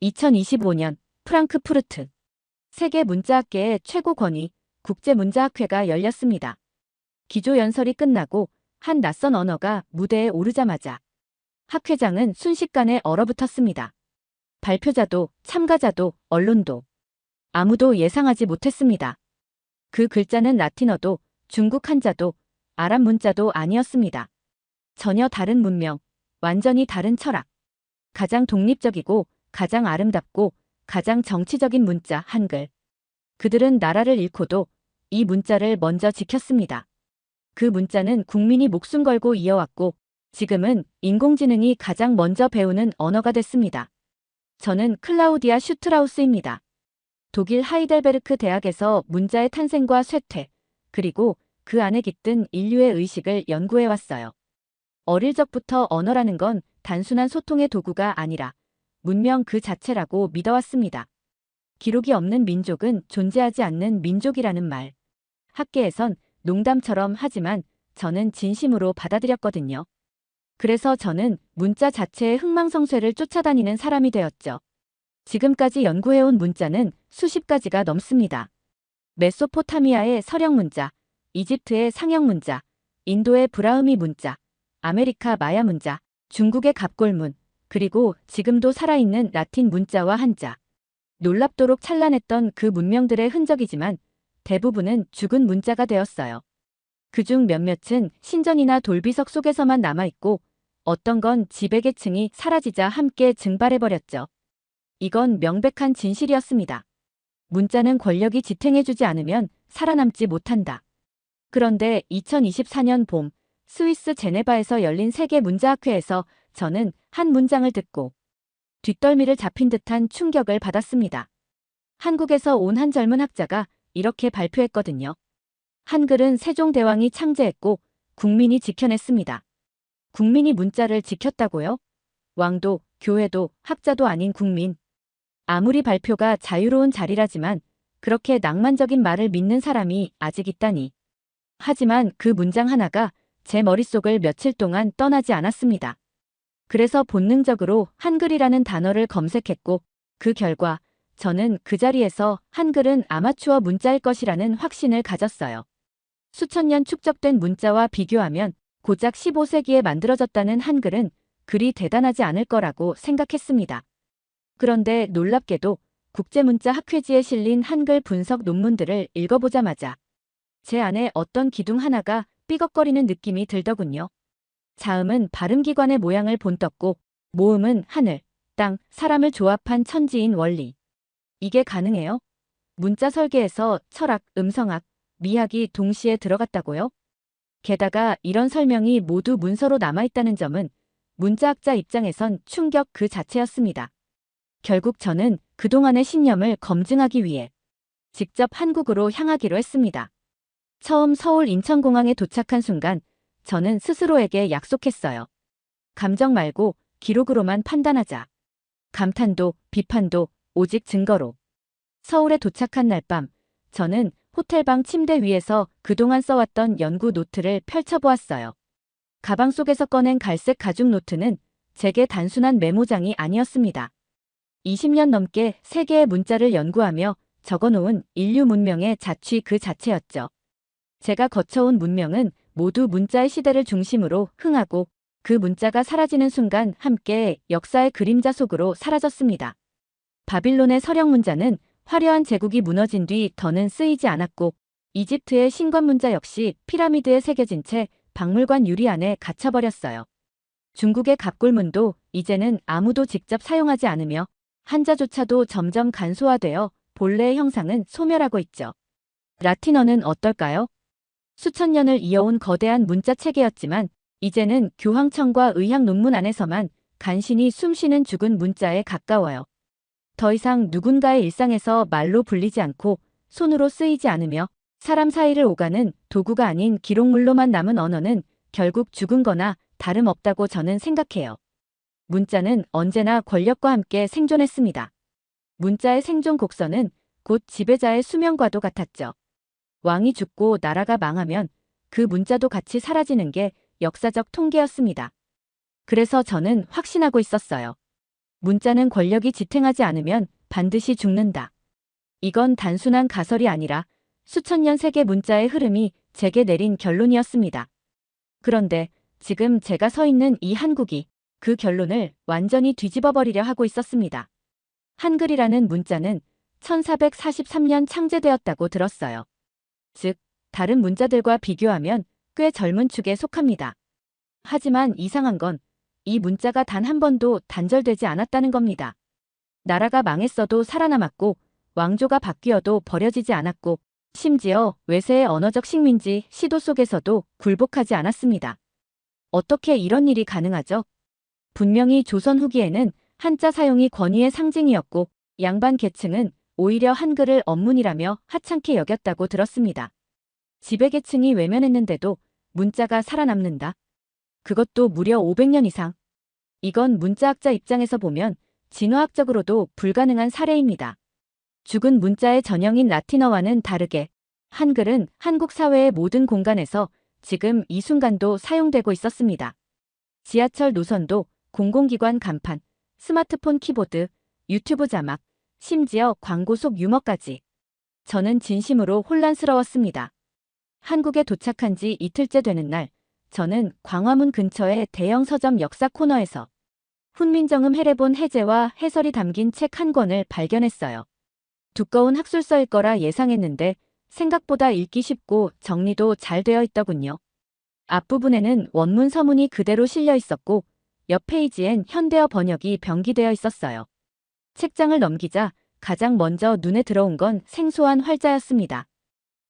2025년 프랑크푸르트 세계 문자학계의 최고 권위 국제문자학회가 열렸습니다. 기조연설이 끝나고 한 낯선 언어가 무대에 오르자마자 학회장은 순식간에 얼어붙었습니다. 발표자도 참가자도 언론도 아무도 예상하지 못했습니다. 그 글자는 라틴어도 중국 한자도 아랍 문자도 아니었습니다. 전혀 다른 문명, 완전히 다른 철학. 가장 독립적이고 가장 아름답고 가장 정치적인 문자 한글. 그들은 나라를 잃고도 이 문자를 먼저 지켰습니다. 그 문자는 국민이 목숨 걸고 이어왔고 지금은 인공지능이 가장 먼저 배우는 언어가 됐습니다. 저는 클라우디아 슈트라우스입니다. 독일 하이델베르크 대학에서 문자의 탄생과 쇠퇴, 그리고 그 안에 깃든 인류의 의식을 연구해왔어요. 어릴 적부터 언어라는 건 단순한 소통의 도구가 아니라 문명 그 자체라고 믿어왔습니다. 기록이 없는 민족은 존재하지 않는 민족이라는 말. 학계에선 농담처럼 하지만 저는 진심으로 받아들였거든요. 그래서 저는 문자 자체의 흥망성쇠를 쫓아다니는 사람이 되었죠. 지금까지 연구해온 문자는 수십 가지가 넘습니다. 메소포타미아의 서령 문자, 이집트의 상형 문자, 인도의 브라흐미 문자, 아메리카 마야 문자, 중국의 갑골문, 그리고 지금도 살아있는 라틴 문자와 한자. 놀랍도록 찬란했던 그 문명들의 흔적이지만 대부분은 죽은 문자가 되었어요. 그중 몇몇은 신전이나 돌비석 속에서만 남아있고 어떤 건 지배계층이 사라지자 함께 증발해버렸죠. 이건 명백한 진실이었습니다. 문자는 권력이 지탱해주지 않으면 살아남지 못한다. 그런데 2024년 봄 스위스 제네바에서 열린 세계 문자학회에서 저는 한 문장을 듣고 뒷덜미를 잡힌 듯한 충격을 받았습니다. 한국에서 온 한 젊은 학자가 이렇게 발표했거든요. 한글은 세종대왕이 창제했고 국민이 지켜냈습니다. 국민이 문자를 지켰다고요? 왕도, 교회도, 학자도 아닌 국민. 아무리 발표가 자유로운 자리라지만 그렇게 낭만적인 말을 믿는 사람이 아직 있다니. 하지만 그 문장 하나가 제 머릿속을 며칠 동안 떠나지 않았습니다. 그래서 본능적으로 한글이라는 단어를 검색했고 그 결과 저는 그 자리에서 한글은 아마추어 문자일 것이라는 확신을 가졌어요. 수천 년 축적된 문자와 비교하면 고작 15세기에 만들어졌다는 한글은 그리 대단하지 않을 거라고 생각했습니다. 그런데 놀랍게도 국제문자학회지에 실린 한글 분석 논문들을 읽어보자마자 제 안에 어떤 기둥 하나가 삐걱거리는 느낌이 들더군요. 자음은 발음기관의 모양을 본떴고 모음은 하늘, 땅, 사람을 조합한 천지인 원리. 이게 가능해요? 문자 설계에서 철학, 음성학, 미학이 동시에 들어갔다고요? 게다가 이런 설명이 모두 문서로 남아있다는 점은 문자학자 입장에선 충격 그 자체였습니다. 결국 저는 그동안의 신념을 검증하기 위해 직접 한국으로 향하기로 했습니다. 처음 서울 인천공항에 도착한 순간 저는 스스로에게 약속했어요. 감정 말고 기록으로만 판단하자. 감탄도 비판도 오직 증거로. 서울에 도착한 날 밤 저는 호텔방 침대 위에서 그동안 써왔던 연구 노트를 펼쳐보았어요. 가방 속에서 꺼낸 갈색 가죽 노트는 제게 단순한 메모장이 아니었습니다. 20년 넘게 세계의 문자를 연구하며 적어놓은 인류 문명의 자취 그 자체였죠. 제가 거쳐온 문명은 모두 문자의 시대를 중심으로 흥하고 그 문자가 사라지는 순간 함께 역사의 그림자 속으로 사라졌습니다. 바빌론의 서령 문자는 화려한 제국이 무너진 뒤 더는 쓰이지 않았고 이집트의 신관 문자 역시 피라미드에 새겨진 채 박물관 유리 안에 갇혀버렸어요. 중국의 갑골문도 이제는 아무도 직접 사용하지 않으며 한자조차도 점점 간소화되어 본래의 형상은 소멸하고 있죠. 라틴어는 어떨까요? 수천 년을 이어온 거대한 문자 체계였지만 이제는 교황청과 의학 논문 안에서만 간신히 숨쉬는 죽은 문자에 가까워요. 더 이상 누군가의 일상에서 말로 불리지 않고 손으로 쓰이지 않으며 사람 사이를 오가는 도구가 아닌 기록물로만 남은 언어는 결국 죽은 거나 다름없다고 저는 생각해요. 문자는 언제나 권력과 함께 생존했습니다. 문자의 생존 곡선은 곧 지배자의 수명과도 같았죠. 왕이 죽고 나라가 망하면 그 문자도 같이 사라지는 게 역사적 통계였습니다. 그래서 저는 확신하고 있었어요. 문자는 권력이 지탱하지 않으면 반드시 죽는다. 이건 단순한 가설이 아니라 수천 년 세계 문자의 흐름이 제게 내린 결론이었습니다. 그런데 지금 제가 서 있는 이 한국이 그 결론을 완전히 뒤집어버리려 하고 있었습니다. 한글이라는 문자는 1443년 창제되었다고 들었어요. 즉, 다른 문자들과 비교하면 꽤 젊은 축에 속합니다. 하지만 이상한 건 이 문자가 단 한 번도 단절되지 않았다는 겁니다. 나라가 망했어도 살아남았고 왕조가 바뀌어도 버려지지 않았고 심지어 외세의 언어적 식민지 시도 속에서도 굴복하지 않았습니다. 어떻게 이런 일이 가능하죠? 분명히 조선 후기에는 한자 사용이 권위의 상징이었고 양반 계층은 오히려 한글을 언문이라며 하찮게 여겼다고 들었습니다. 지배계층이 외면했는데도 문자가 살아남는다. 그것도 무려 500년 이상. 이건 문자학자 입장에서 보면 진화학적으로도 불가능한 사례입니다. 죽은 문자의 전형인 라틴어와는 다르게 한글은 한국 사회의 모든 공간에서 지금 이 순간도 사용되고 있었습니다. 지하철 노선도, 공공기관 간판, 스마트폰 키보드, 유튜브 자막, 심지어 광고 속 유머까지. 저는 진심으로 혼란스러웠습니다. 한국에 도착한 지 이틀째 되는 날, 저는 광화문 근처의 대형 서점 역사 코너에서 훈민정음 해례본 해제와 해설이 담긴 책 한 권을 발견했어요. 두꺼운 학술서일 거라 예상했는데 생각보다 읽기 쉽고 정리도 잘 되어 있더군요. 앞부분에는 원문 서문이 그대로 실려 있었고 옆 페이지엔 현대어 번역이 병기되어 있었어요. 책장을 넘기자 가장 먼저 눈에 들어온 건 생소한 활자였습니다.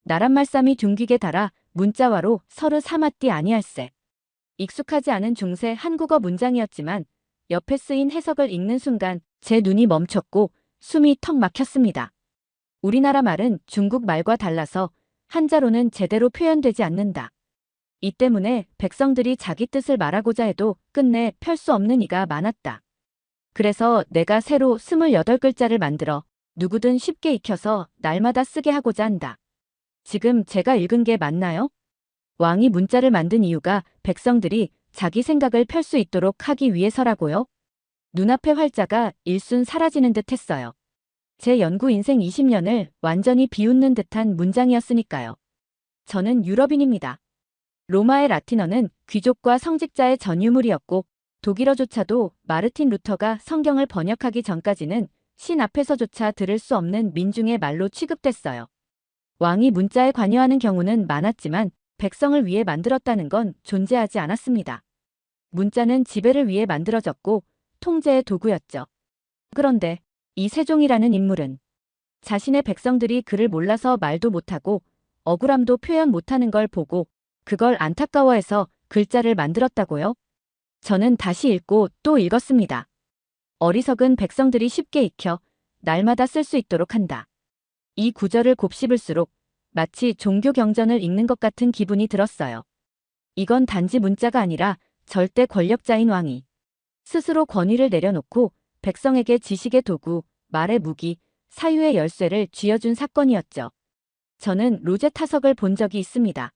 나란말씀이 둥기게 달아 문자화로 서르 사마띠 아니할세. 익숙하지 않은 중세 한국어 문장이었지만 옆에 쓰인 해석을 읽는 순간 제 눈이 멈췄고 숨이 턱 막혔습니다. 우리나라 말은 중국 말과 달라서 한자로는 제대로 표현되지 않는다. 이 때문에 백성들이 자기 뜻을 말하고자 해도 끝내 펼 수 없는 이가 많았다. 그래서 내가 새로 28글자를 만들어 누구든 쉽게 익혀서 날마다 쓰게 하고자 한다. 지금 제가 읽은 게 맞나요? 왕이 문자를 만든 이유가 백성들이 자기 생각을 펼 수 있도록 하기 위해서라고요? 눈앞의 활자가 일순 사라지는 듯 했어요. 제 연구 인생 20년을 완전히 비웃는 듯한 문장이었으니까요. 저는 유럽인입니다. 로마의 라틴어는 귀족과 성직자의 전유물이었고 독일어조차도 마르틴 루터가 성경을 번역하기 전까지는 신 앞에서조차 들을 수 없는 민중의 말로 취급됐어요. 왕이 문자에 관여하는 경우는 많았지만 백성을 위해 만들었다는 건 존재하지 않았습니다. 문자는 지배를 위해 만들어졌고 통제의 도구였죠. 그런데 이 세종이라는 인물은 자신의 백성들이 그를 몰라서 말도 못하고 억울함도 표현 못하는 걸 보고 그걸 안타까워해서 글자를 만들었다고요? 저는 다시 읽고 또 읽었습니다. 어리석은 백성들이 쉽게 익혀 날마다 쓸 수 있도록 한다. 이 구절을 곱씹을수록 마치 종교 경전을 읽는 것 같은 기분이 들었어요. 이건 단지 문자가 아니라 절대 권력자인 왕이 스스로 권위를 내려놓고 백성에게 지식의 도구, 말의 무기, 사유의 열쇠를 쥐어준 사건이었죠. 저는 로제 타석을 본 적이 있습니다.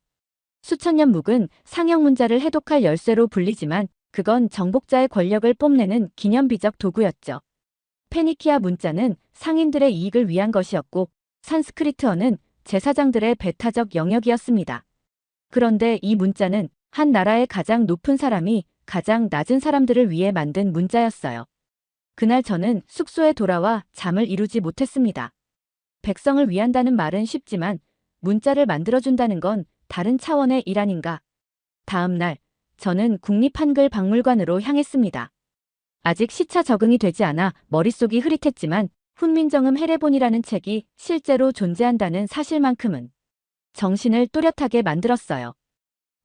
수천 년 묵은 상형 문자를 해독할 열쇠로 불리지만 그건 정복자의 권력을 뽐내는 기념비적 도구였죠. 페니키아 문자는 상인들의 이익을 위한 것이었고 산스크리트어는 제사장들의 배타적 영역이었습니다. 그런데 이 문자는 한 나라의 가장 높은 사람이 가장 낮은 사람들을 위해 만든 문자였어요. 그날 저는 숙소에 돌아와 잠을 이루지 못했습니다. 백성을 위한다는 말은 쉽지만 문자를 만들어준다는 건 다른 차원의 일 아닌가. 다음 날 저는 국립한글박물관으로 향했습니다. 아직 시차 적응이 되지 않아 머릿속이 흐릿했지만 훈민정음 해례본이라는 책이 실제로 존재한다는 사실만큼은 정신을 또렷하게 만들었어요.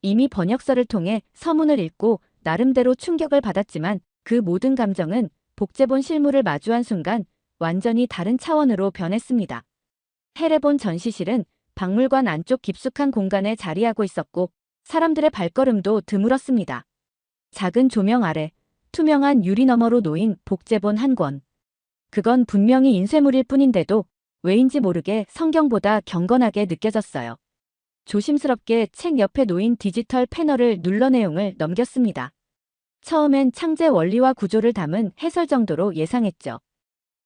이미 번역서를 통해 서문을 읽고 나름대로 충격을 받았지만 그 모든 감정은 복제본 실물을 마주한 순간 완전히 다른 차원으로 변했습니다. 해례본 전시실은 박물관 안쪽 깊숙한 공간에 자리하고 있었고 사람들의 발걸음도 드물었습니다. 작은 조명 아래 투명한 유리 너머로 놓인 복제본 한 권. 그건 분명히 인쇄물일 뿐인데도 왜인지 모르게 성경보다 경건하게 느껴졌어요. 조심스럽게 책 옆에 놓인 디지털 패널을 눌러 내용을 넘겼습니다. 처음엔 창제 원리와 구조를 담은 해설 정도로 예상했죠.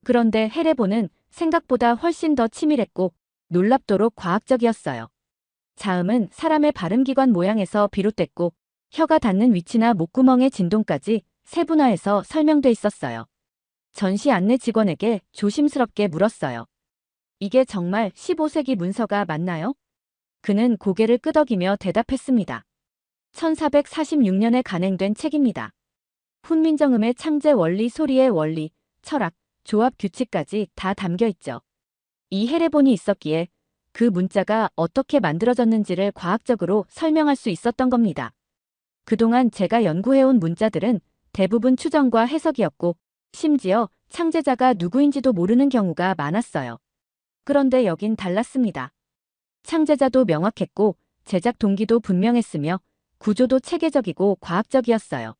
그런데 헤레본은 생각보다 훨씬 더 치밀했고 놀랍도록 과학적이었어요. 자음은 사람의 발음기관 모양에서 비롯됐고 혀가 닿는 위치나 목구멍의 진동까지 세분화해서 설명돼 있었어요. 전시 안내 직원에게 조심스럽게 물었어요. 이게 정말 15세기 문서가 맞나요? 그는 고개를 끄덕이며 대답했습니다. 1446년에 간행된 책입니다. 훈민정음의 창제 원리, 소리의 원리, 철학, 조합 규칙까지 다 담겨 있죠. 이 헤레본이 있었기에 그 문자가 어떻게 만들어졌는지를 과학적으로 설명할 수 있었던 겁니다. 그동안 제가 연구해온 문자들은 대부분 추정과 해석이었고 심지어 창제자가 누구인지도 모르는 경우가 많았어요. 그런데 여긴 달랐습니다. 창제자도 명확했고 제작 동기도 분명했으며 구조도 체계적이고 과학적이었어요.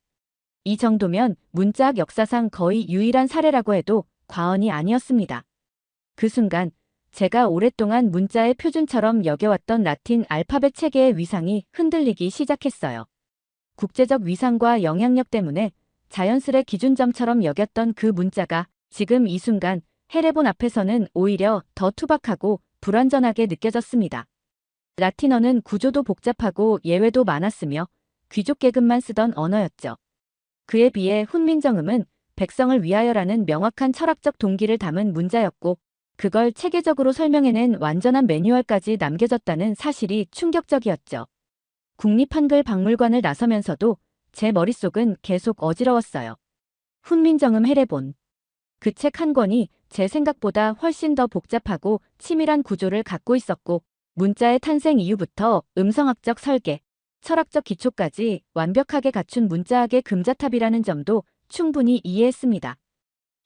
이 정도면 문자학 역사상 거의 유일한 사례라고 해도 과언이 아니었습니다. 그 순간 제가 오랫동안 문자의 표준처럼 여겨왔던 라틴 알파벳 체계의 위상이 흔들리기 시작했어요. 국제적 위상과 영향력 때문에 자연스레 기준점처럼 여겼던 그 문자가 지금 이 순간 헤레본 앞에서는 오히려 더 투박하고 불완전하게 느껴졌습니다. 라틴어는 구조도 복잡하고 예외도 많았으며 귀족 계급만 쓰던 언어였죠. 그에 비해 훈민정음은 백성을 위하여라는 명확한 철학적 동기를 담은 문자였고 그걸 체계적으로 설명해낸 완전한 매뉴얼까지 남겨졌다는 사실이 충격적이었죠. 국립한글박물관을 나서면서도 제 머릿속은 계속 어지러웠어요. 훈민정음 헤레본. 그 책 한 권이 제 생각보다 훨씬 더 복잡하고 치밀한 구조를 갖고 있었고 문자의 탄생 이후부터 음성학적 설계, 철학적 기초까지 완벽하게 갖춘 문자학의 금자탑이라는 점도 충분히 이해했습니다.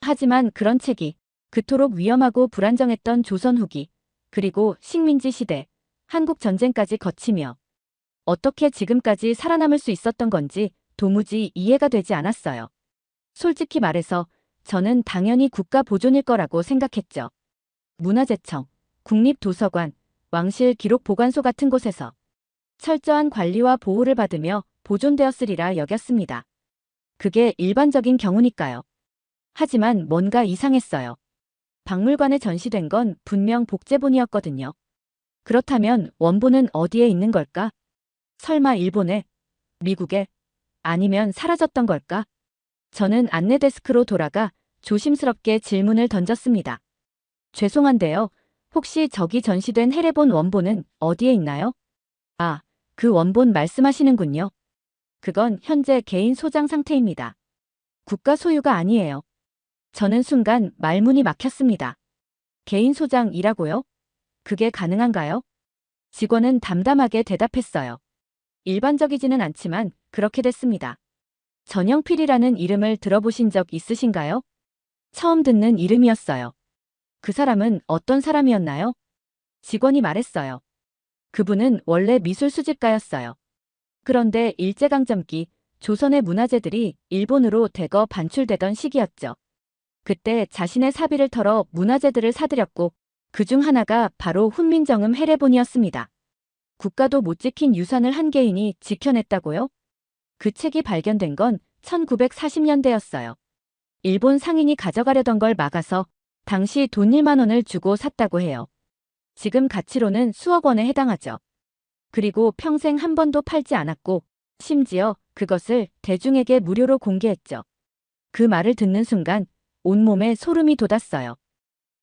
하지만 그런 책이 그토록 위험하고 불안정했던 조선 후기, 그리고 식민지 시대, 한국 전쟁까지 거치며 어떻게 지금까지 살아남을 수 있었던 건지 도무지 이해가 되지 않았어요. 솔직히 말해서 저는 당연히 국가 보존일 거라고 생각했죠. 문화재청, 국립도서관, 왕실 기록보관소 같은 곳에서 철저한 관리와 보호를 받으며 보존되었으리라 여겼습니다. 그게 일반적인 경우니까요. 하지만 뭔가 이상했어요. 박물관에 전시된 건 분명 복제본이었거든요. 그렇다면 원본은 어디에 있는 걸까? 설마 일본에? 미국에? 아니면 사라졌던 걸까? 저는 안내 데스크로 돌아가 조심스럽게 질문을 던졌습니다. 죄송한데요. 혹시 저기 전시된 헤레본 원본은 어디에 있나요? 아, 그 원본 말씀하시는군요. 그건 현재 개인 소장 상태입니다. 국가 소유가 아니에요. 저는 순간 말문이 막혔습니다. 개인 소장이라고요? 그게 가능한가요? 직원은 담담하게 대답했어요. 일반적이지는 않지만 그렇게 됐습니다. 전영필이라는 이름을 들어보신 적 있으신가요? 처음 듣는 이름이었어요. 그 사람은 어떤 사람이었나요? 직원이 말했어요. 그분은 원래 미술 수집가였어요. 그런데 일제강점기 조선의 문화재들이 일본으로 대거 반출되던 시기였죠. 그때 자신의 사비를 털어 문화재들을 사들였고 그중 하나가 바로 훈민정음 헤레본이었습니다. 국가도 못 지킨 유산을 한 개인이 지켜냈다고요? 그 책이 발견된 건 1940년대였어요. 일본 상인이 가져가려던 걸 막아서 당시 돈 1만 원을 주고 샀다고 해요. 지금 가치로는 수억 원에 해당하죠. 그리고 평생 한 번도 팔지 않았고 심지어 그것을 대중에게 무료로 공개했죠. 그 말을 듣는 순간 온몸에 소름이 돋았어요.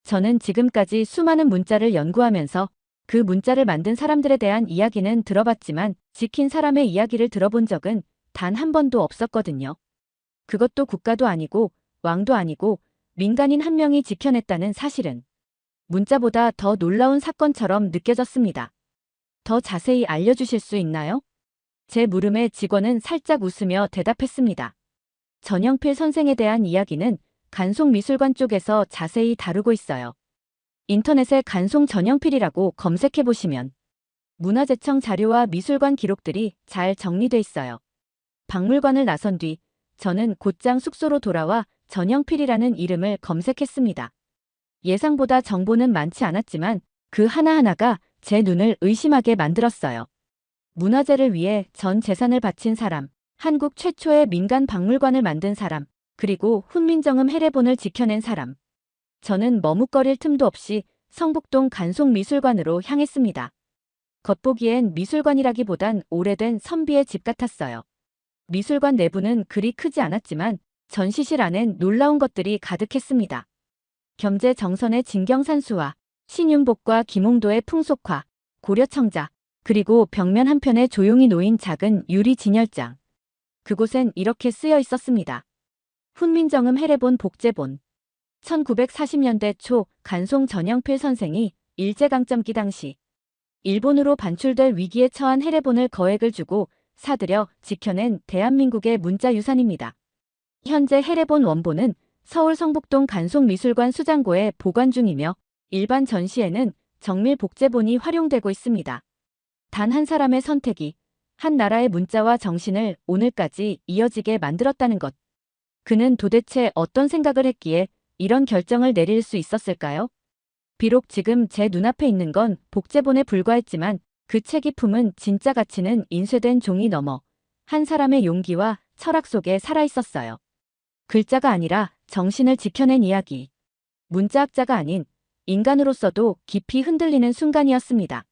저는 지금까지 수많은 문자를 연구하면서 그 문자를 만든 사람들에 대한 이야기는 들어봤지만 지킨 사람의 이야기를 들어본 적은 단 한 번도 없었거든요. 그것도 국가도 아니고 왕도 아니고 민간인 한 명이 지켜냈다는 사실은 문자보다 더 놀라운 사건처럼 느껴졌습니다. 더 자세히 알려주실 수 있나요? 제 물음에 직원은 살짝 웃으며 대답했습니다. 전영필 선생에 대한 이야기는 간송미술관 쪽에서 자세히 다루고 있어요. 인터넷에 간송 전영필이라고 검색해보시면 문화재청 자료와 미술관 기록들이 잘 정리돼 있어요. 박물관을 나선 뒤 저는 곧장 숙소로 돌아와 전영필이라는 이름을 검색했습니다. 예상보다 정보는 많지 않았지만 그 하나하나가 제 눈을 의심하게 만들었어요. 문화재를 위해 전 재산을 바친 사람, 한국 최초의 민간 박물관을 만든 사람, 그리고 훈민정음 해례본을 지켜낸 사람. 저는 머뭇거릴 틈도 없이 성북동 간송미술관으로 향했습니다. 겉보기엔 미술관이라기보단 오래된 선비의 집 같았어요. 미술관 내부는 그리 크지 않았지만 전시실 안엔 놀라운 것들이 가득했습니다. 겸재 정선의 진경산수와 신윤복과 김홍도의 풍속화, 고려청자, 그리고 벽면 한편에 조용히 놓인 작은 유리 진열장. 그곳엔 이렇게 쓰여 있었습니다. 훈민정음 해례본 복제본. 1940년대 초 간송 전영필 선생이 일제강점기 당시 일본으로 반출될 위기에 처한 해례본을 거액을 주고 사들여 지켜낸 대한민국의 문자유산입니다. 현재 해례본 원본은 서울 성북동 간송미술관 수장고에 보관 중이며 일반 전시에는 정밀 복제본이 활용되고 있습니다. 단 한 사람의 선택이 한 나라의 문자와 정신을 오늘까지 이어지게 만들었다는 것. 그는 도대체 어떤 생각을 했기에 이런 결정을 내릴 수 있었을까요? 비록 지금 제 눈앞에 있는 건 복제본에 불과했지만 그 책이 품은 진짜 가치는 인쇄된 종이 넘어 한 사람의 용기와 철학 속에 살아있었어요. 글자가 아니라 정신을 지켜낸 이야기. 문자학자가 아닌 인간으로서도 깊이 흔들리는 순간이었습니다.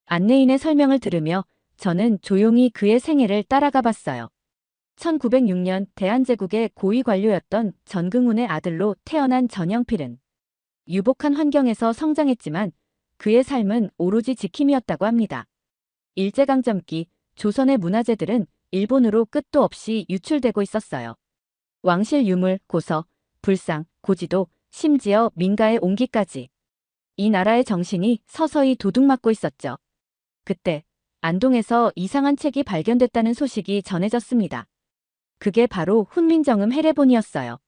안내인의 설명을 들으며 저는 조용히 그의 생애를 따라가 봤어요. 1906년 대한제국의 고위 관료였던 전긍운의 아들로 태어난 전영필은 유복한 환경에서 성장했지만 그의 삶은 오로지 지킴이었다고 합니다. 일제강점기 조선의 문화재들은 일본으로 끝도 없이 유출되고 있었어요. 왕실 유물, 고서, 불상, 고지도, 심지어 민가의 옹기까지. 이 나라의 정신이 서서히 도둑맞고 있었죠. 그때 안동에서 이상한 책이 발견됐다는 소식이 전해졌습니다. 그게 바로 훈민정음 해례본이었어요.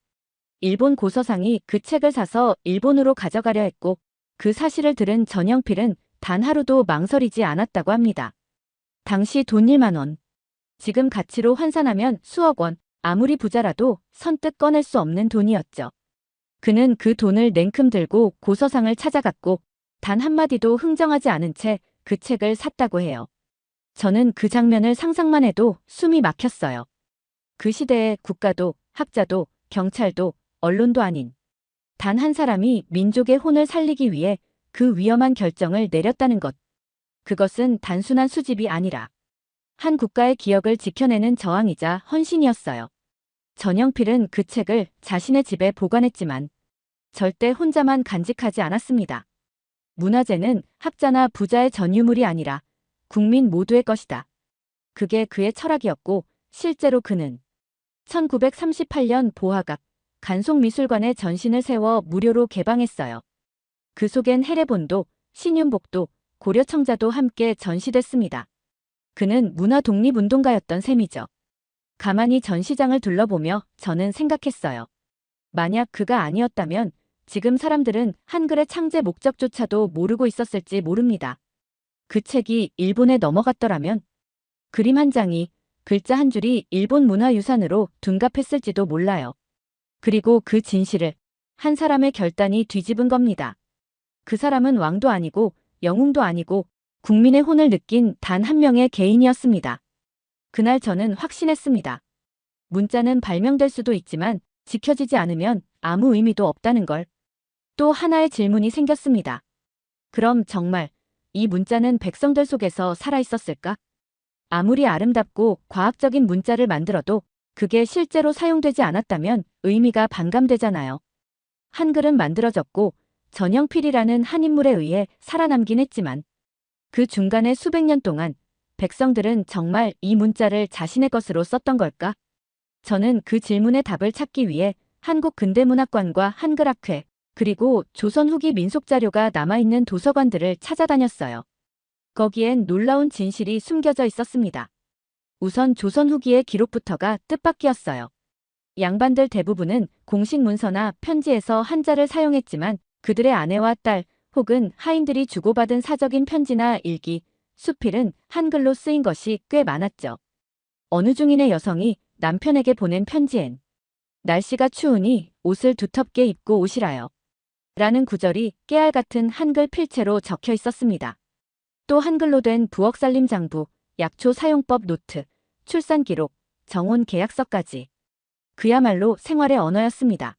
일본 고서상이 그 책을 사서 일본으로 가져가려 했고 그 사실을 들은 전영필은 단 하루도 망설이지 않았다고 합니다. 당시 돈 1만 원. 지금 가치로 환산하면 수억 원, 아무리 부자라도 선뜻 꺼낼 수 없는 돈이었죠. 그는 그 돈을 냉큼 들고 고서상을 찾아갔고 단 한마디도 흥정하지 않은 채 그 책을 샀다고 해요. 저는 그 장면을 상상만 해도 숨이 막혔어요. 그 시대에 국가도, 학자도, 경찰도, 언론도 아닌 단 한 사람이 민족의 혼을 살리기 위해 그 위험한 결정을 내렸다는 것. 그것은 단순한 수집이 아니라 한 국가의 기억을 지켜내는 저항이자 헌신이었어요. 전영필은 그 책을 자신의 집에 보관했지만 절대 혼자만 간직하지 않았습니다. 문화재는 학자나 부자의 전유물이 아니라 국민 모두의 것이다. 그게 그의 철학이었고 실제로 그는 1938년 보화각 간송미술관에 전신을 세워 무료로 개방했어요. 그 속엔 해례본도 신윤복도 고려청자도 함께 전시됐습니다. 그는 문화 독립운동가였던 셈이죠. 가만히 전시장을 둘러보며 저는 생각했어요. 만약 그가 아니었다면 지금 사람들은 한글의 창제 목적조차도 모르고 있었을지 모릅니다. 그 책이 일본에 넘어갔더라면 그림 한 장이 글자 한 줄이 일본 문화유산으로 둔갑했을지도 몰라요. 그리고 그 진실을 한 사람의 결단이 뒤집은 겁니다. 그 사람은 왕도 아니고 영웅도 아니고 국민의 혼을 느낀 단 한 명의 개인이었습니다. 그날 저는 확신했습니다. 문자는 발명될 수도 있지만 지켜지지 않으면 아무 의미도 없다는 걸. 또 하나의 질문이 생겼습니다. 그럼 정말 이 문자는 백성들 속에서 살아있었을까? 아무리 아름답고 과학적인 문자를 만들어도 그게 실제로 사용되지 않았다면 의미가 반감되잖아요. 한글은 만들어졌고 전영필이라는 한 인물에 의해 살아남긴 했지만 그 중간에 수백 년 동안 백성들은 정말 이 문자를 자신의 것으로 썼던 걸까? 저는 그 질문의 답을 찾기 위해 한국근대문학관과 한글학회 그리고 조선 후기 민속자료가 남아있는 도서관들을 찾아다녔어요. 거기엔 놀라운 진실이 숨겨져 있었습니다. 우선 조선 후기의 기록부터가 뜻밖이었어요. 양반들 대부분은 공식 문서나 편지에서 한자를 사용했지만 그들의 아내와 딸 혹은 하인들이 주고받은 사적인 편지나 일기, 수필은 한글로 쓰인 것이 꽤 많았죠. 어느 중인의 여성이 남편에게 보낸 편지엔 날씨가 추우니 옷을 두텁게 입고 오시라요. 라는 구절이 깨알 같은 한글 필체로 적혀 있었습니다. 또 한글로 된 부엌살림 장부, 약초 사용법 노트, 출산 기록, 정혼 계약서까지. 그야말로 생활의 언어였습니다.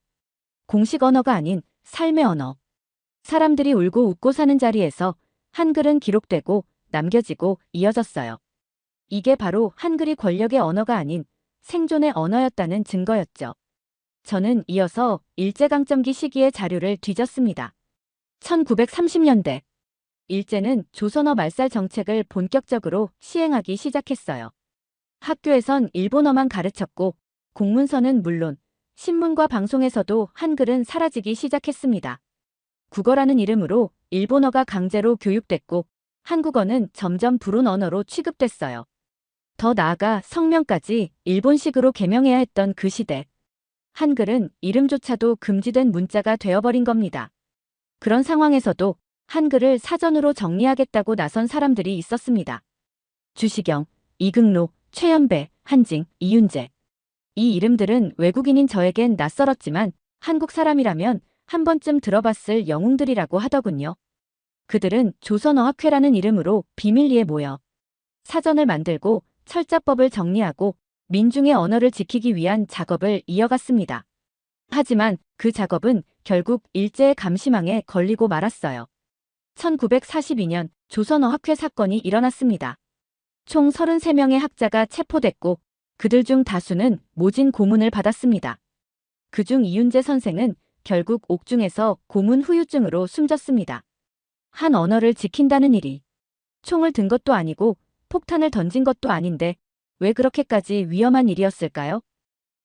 공식 언어가 아닌 삶의 언어. 사람들이 울고 웃고 사는 자리에서 한글은 기록되고 남겨지고 이어졌어요. 이게 바로 한글이 권력의 언어가 아닌 생존의 언어였다는 증거였죠. 저는 이어서 일제강점기 시기의 자료를 뒤졌습니다. 1930년대. 일제는 조선어 말살 정책을 본격적으로 시행하기 시작했어요. 학교에선 일본어만 가르쳤고 공문서는 물론 신문과 방송에서도 한글은 사라지기 시작했습니다. 국어라는 이름으로 일본어가 강제로 교육됐고 한국어는 점점 불운 언어로 취급됐어요. 더 나아가 성명까지 일본식으로 개명해야 했던 그 시대. 한글은 이름조차도 금지된 문자가 되어버린 겁니다. 그런 상황에서도 한글을 사전으로 정리하겠다고 나선 사람들이 있었습니다. 주시경, 이극로, 최연배, 한징, 이윤재. 이 이름들은 외국인인 저에겐 낯설었지만 한국 사람이라면 한 번쯤 들어봤을 영웅들이라고 하더군요. 그들은 조선어학회라는 이름으로 비밀리에 모여 사전을 만들고 철자법을 정리하고 민중의 언어를 지키기 위한 작업을 이어갔습니다. 하지만 그 작업은 결국 일제의 감시망에 걸리고 말았어요. 1942년 조선어학회 사건이 일어났습니다. 총 33명의 학자가 체포됐고 그들 중 다수는 모진 고문을 받았습니다. 그중 이윤재 선생은 결국 옥중에서 고문 후유증으로 숨졌습니다. 한 언어를 지킨다는 일이 총을 든 것도 아니고 폭탄을 던진 것도 아닌데 왜 그렇게까지 위험한 일이었을까요?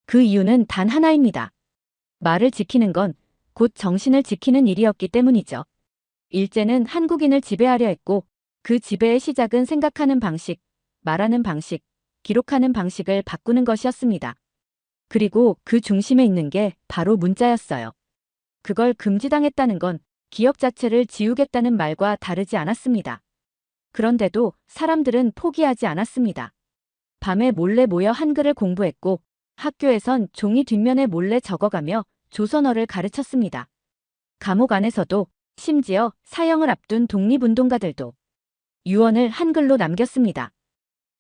그 이유는 단 하나입니다. 말을 지키는 건 곧 정신을 지키는 일이었기 때문이죠. 일제는 한국인을 지배하려 했고 그 지배의 시작은 생각하는 방식, 말하는 방식, 기록하는 방식을 바꾸는 것이었습니다. 그리고 그 중심에 있는 게 바로 문자였어요. 그걸 금지당했다는 건 기억 자체를 지우겠다는 말과 다르지 않았습니다. 그런데도 사람들은 포기하지 않았습니다. 밤에 몰래 모여 한글을 공부했고 학교에선 종이 뒷면에 몰래 적어가며 조선어를 가르쳤습니다. 감옥 안에서도 심지어 사형을 앞둔 독립운동가들도 유언을 한글로 남겼습니다.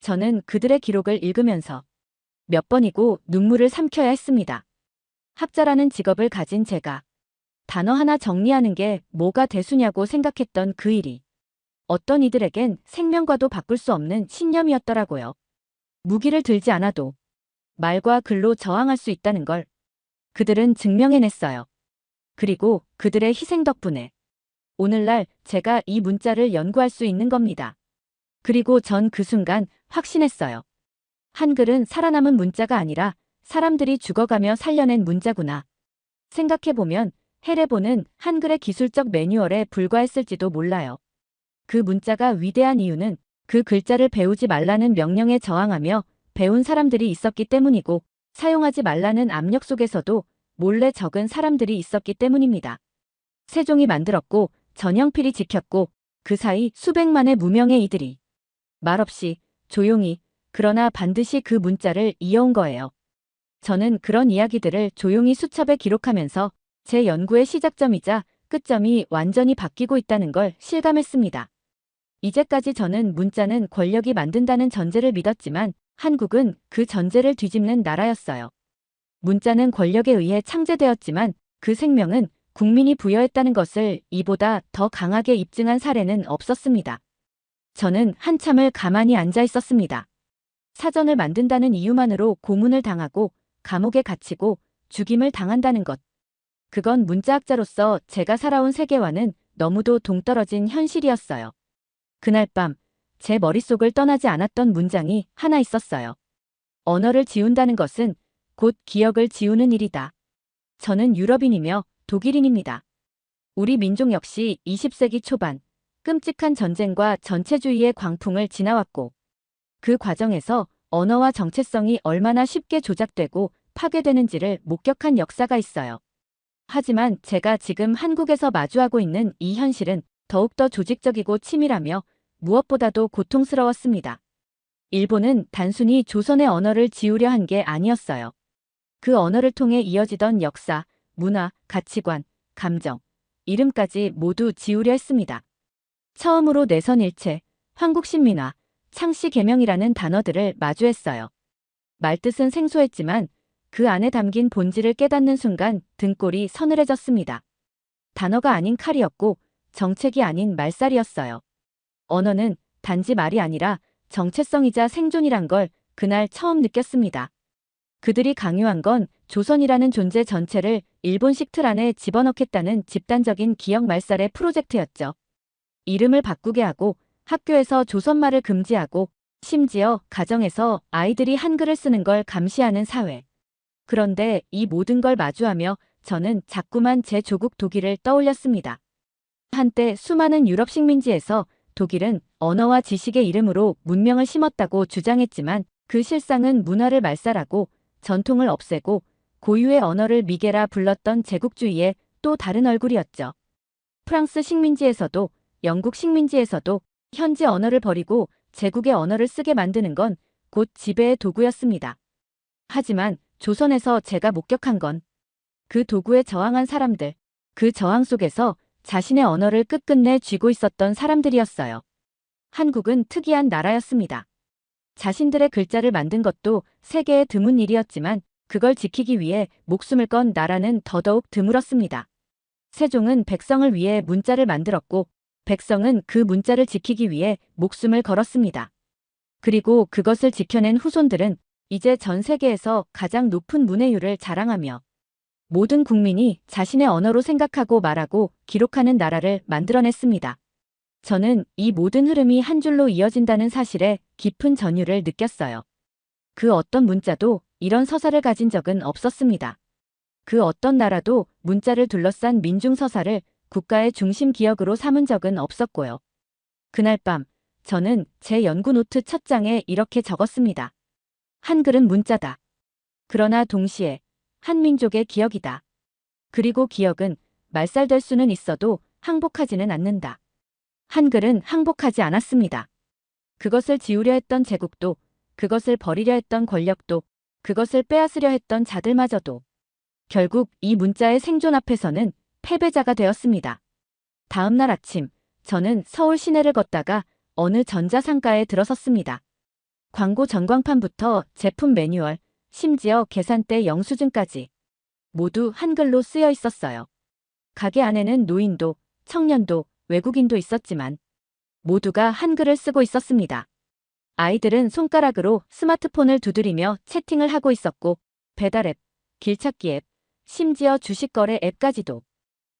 저는 그들의 기록을 읽으면서 몇 번이고 눈물을 삼켜야 했습니다. 학자라는 직업을 가진 제가 단어 하나 정리하는 게 뭐가 대수냐고 생각했던 그 일이 어떤 이들에겐 생명과도 바꿀 수 없는 신념이었더라고요. 무기를 들지 않아도 말과 글로 저항할 수 있다는 걸 그들은 증명해냈어요. 그리고 그들의 희생 덕분에 오늘날 제가 이 문자를 연구할 수 있는 겁니다. 그리고 전 그 순간 확신했어요. 한글은 살아남은 문자가 아니라 사람들이 죽어가며 살려낸 문자구나. 생각해보면 해례보는 한글의 기술적 매뉴얼에 불과했을지도 몰라요. 그 문자가 위대한 이유는 그 글자를 배우지 말라는 명령에 저항하며 배운 사람들이 있었기 때문이고 사용하지 말라는 압력 속에서도 몰래 적은 사람들이 있었기 때문입니다. 세종이 만들었고 전형필이 지켰고 그 사이 수백만의 무명의 이들이 말없이 조용히 그러나 반드시 그 문자를 이어온 거예요. 저는 그런 이야기들을 조용히 수첩에 기록하면서 제 연구의 시작점이자 끝점이 완전히 바뀌고 있다는 걸 실감했습니다. 이제까지 저는 문자는 권력이 만든다는 전제를 믿었지만 한국은 그 전제를 뒤집는 나라였어요. 문자는 권력에 의해 창제되었지만 그 생명은 국민이 부여했다는 것을 이보다 더 강하게 입증한 사례는 없었습니다. 저는 한참을 가만히 앉아 있었습니다. 사전을 만든다는 이유만으로 고문을 당하고 감옥에 갇히고 죽임을 당한다는 것. 그건 문자학자로서 제가 살아온 세계와는 너무도 동떨어진 현실이었어요. 그날 밤 제 머릿속을 떠나지 않았던 문장이 하나 있었어요. 언어를 지운다는 것은 곧 기억을 지우는 일이다. 저는 유럽인이며 독일인입니다. 우리 민족 역시 20세기 초반 끔찍한 전쟁과 전체주의의 광풍을 지나왔고 그 과정에서 언어와 정체성이 얼마나 쉽게 조작되고 파괴되는지를 목격한 역사가 있어요. 하지만 제가 지금 한국에서 마주하고 있는 이 현실은 더욱더 조직적이고 치밀하며 무엇보다도 고통스러웠습니다. 일본은 단순히 조선의 언어를 지우려 한 게 아니었어요. 그 언어를 통해 이어지던 역사, 문화, 가치관, 감정, 이름까지 모두 지우려 했습니다. 처음으로 내선일체, 황국신민화, 창씨개명이라는 단어들을 마주했어요. 말뜻은 생소했지만 그 안에 담긴 본질을 깨닫는 순간 등골이 서늘해졌습니다. 단어가 아닌 칼이었고 정책이 아닌 말살이었어요. 언어는 단지 말이 아니라 정체성이자 생존이란 걸 그날 처음 느꼈습니다. 그들이 강요한 건 조선이라는 존재 전체를 일본식 틀 안에 집어넣겠다는 집단적인 기억 말살의 프로젝트였죠. 이름을 바꾸게 하고 학교에서 조선말을 금지하고 심지어 가정에서 아이들이 한글을 쓰는 걸 감시하는 사회. 그런데 이 모든 걸 마주하며 저는 자꾸만 제 조국 독일을 떠올렸습니다. 한때 수많은 유럽 식민지에서 독일은 언어와 지식의 이름으로 문명을 심었다고 주장했지만 그 실상은 문화를 말살하고 전통을 없애고 고유의 언어를 미개라 불렀던 제국주의의 또 다른 얼굴이었죠. 프랑스 식민지에서도 영국 식민지에서도 현지 언어를 버리고 제국의 언어를 쓰게 만드는 건 곧 지배의 도구였습니다. 하지만 조선에서 제가 목격한 건 그 도구에 저항한 사람들, 그 저항 속에서 자신의 언어를 끝끝내 쥐고 있었던 사람들이었어요. 한국은 특이한 나라였습니다. 자신들의 글자를 만든 것도 세계의 드문 일이었지만 그걸 지키기 위해 목숨을 건 나라는 더더욱 드물었습니다. 세종은 백성을 위해 문자를 만들었고 백성은 그 문자를 지키기 위해 목숨을 걸었습니다. 그리고 그것을 지켜낸 후손들은 이제 전 세계에서 가장 높은 문해율을 자랑하며 모든 국민이 자신의 언어로 생각하고 말하고 기록하는 나라를 만들어냈습니다. 저는 이 모든 흐름이 한 줄로 이어진다는 사실에 깊은 전율을 느꼈어요. 그 어떤 문자도 이런 서사를 가진 적은 없었습니다. 그 어떤 나라도 문자를 둘러싼 민중서사를 국가의 중심 기억으로 삼은 적은 없었고요. 그날 밤 저는 제 연구 노트 첫 장에 이렇게 적었습니다. 한글은 문자다. 그러나 동시에 한민족의 기억이다. 그리고 기억은 말살될 수는 있어도 항복하지는 않는다. 한글은 항복하지 않았습니다. 그것을 지우려 했던 제국도, 그것을 버리려 했던 권력도, 그것을 빼앗으려 했던 자들마저도 결국 이 문자의 생존 앞에서는 패배자가 되었습니다. 다음 날 아침, 저는 서울 시내를 걷다가 어느 전자상가에 들어섰습니다. 광고 전광판부터 제품 매뉴얼, 심지어 계산대 영수증까지 모두 한글로 쓰여 있었어요. 가게 안에는 노인도, 청년도, 외국인도 있었지만 모두가 한글을 쓰고 있었습니다. 아이들은 손가락으로 스마트폰을 두드리며 채팅을 하고 있었고 배달앱, 길찾기 앱, 심지어 주식거래 앱까지도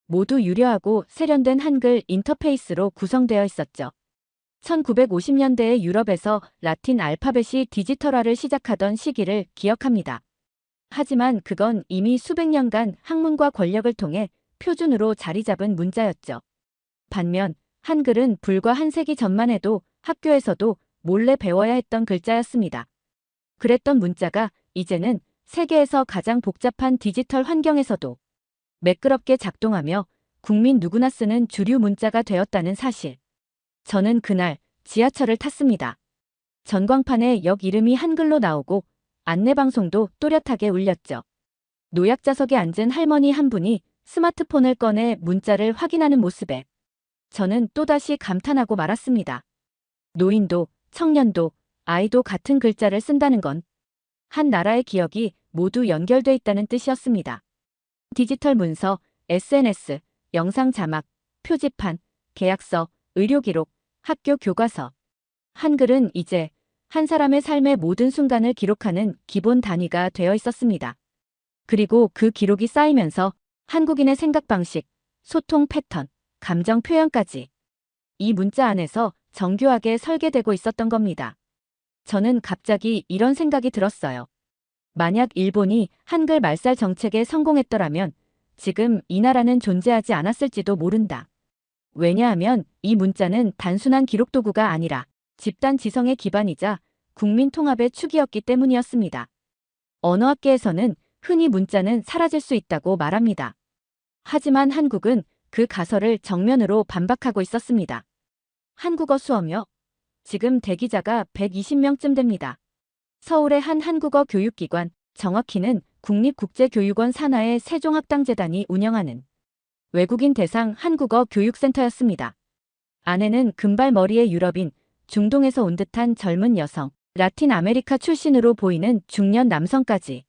모두 유려하고 세련된 한글 인터페이스로 구성되어 있었죠. 1950년대의 유럽에서 라틴 알파벳이 디지털화를 시작하던 시기를 기억합니다. 하지만 그건 이미 수백 년간 학문과 권력을 통해 표준으로 자리 잡은 문자였죠. 반면 한글은 불과 한 세기 전만 해도 학교에서도 몰래 배워야 했던 글자였습니다. 그랬던 문자가 이제는 세계에서 가장 복잡한 디지털 환경에서도 매끄럽게 작동하며 국민 누구나 쓰는 주류 문자가 되었다는 사실. 저는 그날 지하철을 탔습니다. 전광판에 역 이름이 한글로 나오고 안내방송도 또렷하게 울렸죠. 노약자석에 앉은 할머니 한 분이 스마트폰을 꺼내 문자를 확인하는 모습에 저는 또다시 감탄하고 말았습니다. 노인도, 청년도, 아이도 같은 글자를 쓴다는 건 한 나라의 기억이 모두 연결돼 있다는 뜻이었습니다. 디지털 문서, SNS, 영상 자막, 표지판, 계약서, 의료기록, 학교 교과서. 한글은 이제 한 사람의 삶의 모든 순간을 기록하는 기본 단위가 되어 있었습니다. 그리고 그 기록이 쌓이면서 한국인의 생각 방식, 소통 패턴, 감정 표현까지 이 문자 안에서 정교하게 설계되고 있었던 겁니다. 저는 갑자기 이런 생각이 들었어요. 만약 일본이 한글 말살 정책에 성공했더라면 지금 이 나라는 존재하지 않았을지도 모른다. 왜냐하면 이 문자는 단순한 기록 도구가 아니라 집단 지성의 기반이자 국민 통합의 축이었기 때문이었습니다. 언어학계에서는 흔히 문자는 사라질 수 있다고 말합니다. 하지만 한국은 그 가설을 정면으로 반박하고 있었습니다. 한국어 수업요? 지금 대기자가 120명쯤 됩니다. 서울의 한 한국어 교육기관, 정확히는 국립국제교육원 산하의 세종학당재단이 운영하는 외국인 대상 한국어 교육센터였습니다. 안에는 금발머리의 유럽인, 중동에서 온 듯한 젊은 여성, 라틴 아메리카 출신으로 보이는 중년 남성까지.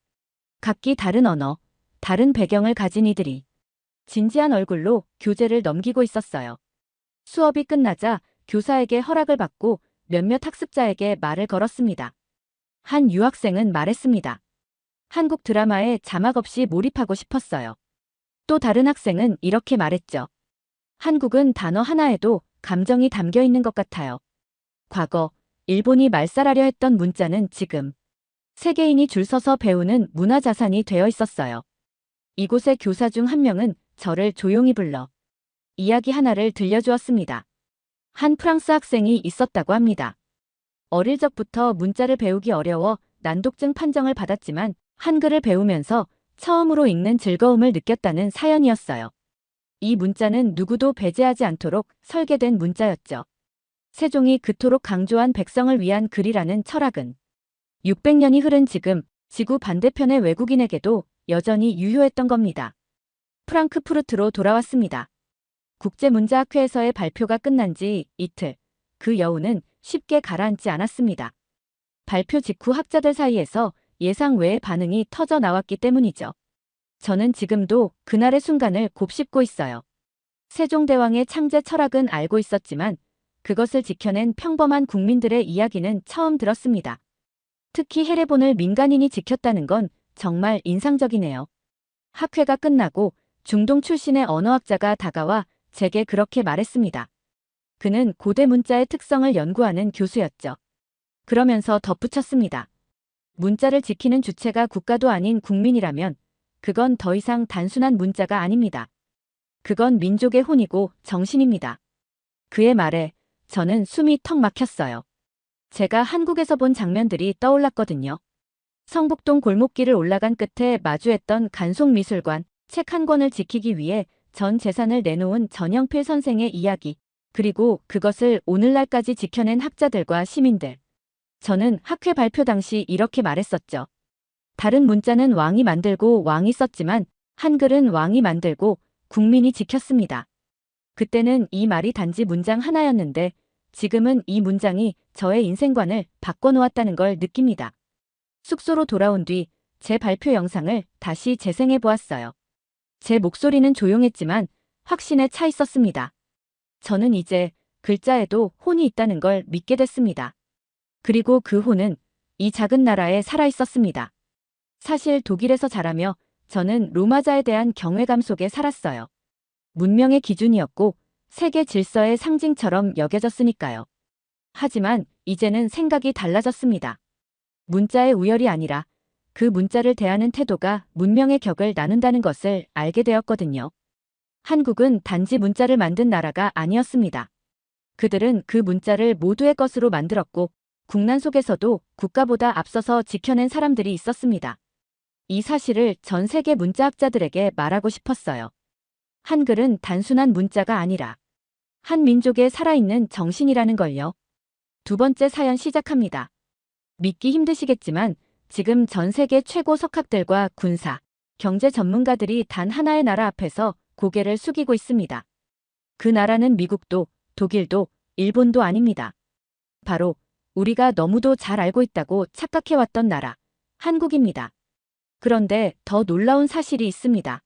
각기 다른 언어, 다른 배경을 가진 이들이 진지한 얼굴로 교재를 넘기고 있었어요. 수업이 끝나자 교사에게 허락을 받고 몇몇 학습자에게 말을 걸었습니다. 한 유학생은 말했습니다. 한국 드라마에 자막 없이 몰입하고 싶었어요. 또 다른 학생은 이렇게 말했죠. 한국은 단어 하나에도 감정이 담겨 있는 것 같아요. 과거, 일본이 말살하려 했던 문자는 지금 세계인이 줄 서서 배우는 문화자산이 되어 있었어요. 이곳의 교사 중 한 명은 저를 조용히 불러 이야기 하나를 들려주었습니다. 한 프랑스 학생이 있었다고 합니다. 어릴 적부터 문자를 배우기 어려워 난독증 판정을 받았지만 한글을 배우면서 처음으로 읽는 즐거움을 느꼈다는 사연이었어요. 이 문자는 누구도 배제하지 않도록 설계된 문자였죠. 세종이 그토록 강조한 백성을 위한 글이라는 철학은 600년이 흐른 지금 지구 반대편의 외국인에게도 여전히 유효했던 겁니다. 프랑크푸르트로 돌아왔습니다. 국제문자학회에서의 발표가 끝난 지 이틀, 그 여우는 쉽게 가라앉지 않았습니다. 발표 직후 학자들 사이에서 예상 외의 반응이 터져 나왔기 때문이죠. 저는 지금도 그날의 순간을 곱씹고 있어요. 세종대왕의 창제 철학은 알고 있었지만 그것을 지켜낸 평범한 국민들의 이야기는 처음 들었습니다. 특히 헤레본을 민간인이 지켰다는 건 정말 인상적이네요. 학회가 끝나고 중동 출신의 언어학자가 다가와 제게 그렇게 말했습니다. 그는 고대 문자의 특성을 연구하는 교수였죠. 그러면서 덧붙였습니다. 문자를 지키는 주체가 국가도 아닌 국민이라면 그건 더 이상 단순한 문자가 아닙니다. 그건 민족의 혼이고 정신입니다. 그의 말에 저는 숨이 턱 막혔어요. 제가 한국에서 본 장면들이 떠올랐거든요. 성북동 골목길을 올라간 끝에 마주했던 간송미술관, 책 한 권을 지키기 위해 전 재산을 내놓은 전영필 선생의 이야기, 그리고 그것을 오늘날까지 지켜낸 학자들과 시민들. 저는 학회 발표 당시 이렇게 말했었죠. 다른 문자는 왕이 만들고 왕이 썼지만 한글은 왕이 만들고 국민이 지켰습니다. 그때는 이 말이 단지 문장 하나였는데 지금은 이 문장이 저의 인생관을 바꿔놓았다는 걸 느낍니다. 숙소로 돌아온 뒤 제 발표 영상을 다시 재생해 보았어요. 제 목소리는 조용했지만 확신에 차 있었습니다. 저는 이제 글자에도 혼이 있다는 걸 믿게 됐습니다. 그리고 그 혼은 이 작은 나라에 살아 있었습니다. 사실 독일에서 자라며 저는 로마자에 대한 경외감 속에 살았어요. 문명의 기준이었고 세계 질서의 상징처럼 여겨졌으니까요. 하지만 이제는 생각이 달라졌습니다. 문자의 우열이 아니라 그 문자를 대하는 태도가 문명의 격을 나눈다는 것을 알게 되었거든요. 한국은 단지 문자를 만든 나라가 아니었습니다. 그들은 그 문자를 모두의 것으로 만들었고 국난 속에서도 국가보다 앞서서 지켜낸 사람들이 있었습니다. 이 사실을 전 세계 문자학자들에게 말하고 싶었어요. 한글은 단순한 문자가 아니라 한 민족의 살아있는 정신이라는 걸요. 두 번째 사연 시작합니다. 믿기 힘드시겠지만 지금 전 세계 최고 석학들과 군사, 경제 전문가들이 단 하나의 나라 앞에서 고개를 숙이고 있습니다. 그 나라는 미국도, 독일도, 일본도 아닙니다. 바로 우리가 너무도 잘 알고 있다고 착각해왔던 나라, 한국입니다. 그런데 더 놀라운 사실이 있습니다.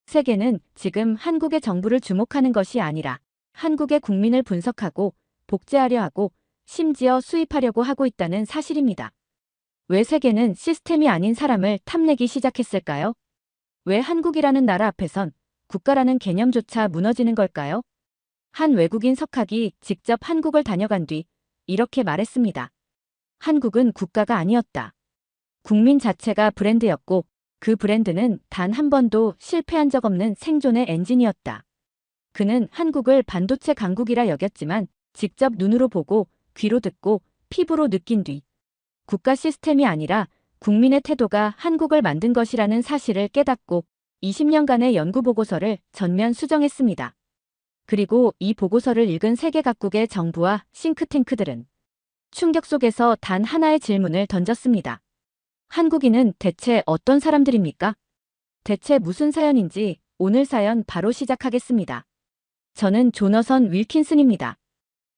세계는 지금 한국의 정부를 주목하는 것이 아니라 한국의 국민을 분석하고 복제하려 하고 심지어 수입하려고 하고 있다는 사실입니다. 왜 세계는 시스템이 아닌 사람을 탐내기 시작했을까요? 왜 한국이라는 나라 앞에선 국가라는 개념조차 무너지는 걸까요? 한 외국인 석학이 직접 한국을 다녀간 뒤 이렇게 말했습니다. 한국은 국가가 아니었다. 국민 자체가 브랜드였고 그 브랜드는 단 한 번도 실패한 적 없는 생존의 엔진이었다. 그는 한국을 반도체 강국이라 여겼지만 직접 눈으로 보고 귀로 듣고 피부로 느낀 뒤 국가 시스템이 아니라 국민의 태도가 한국을 만든 것이라는 사실을 깨닫고 20년간의 연구 보고서를 전면 수정했습니다. 그리고 이 보고서를 읽은 세계 각국의 정부와 싱크탱크들은 충격 속에서 단 하나의 질문을 던졌습니다. 한국인은 대체 어떤 사람들입니까? 대체 무슨 사연인지 오늘 사연 바로 시작하겠습니다. 저는 조너선 윌킨슨입니다.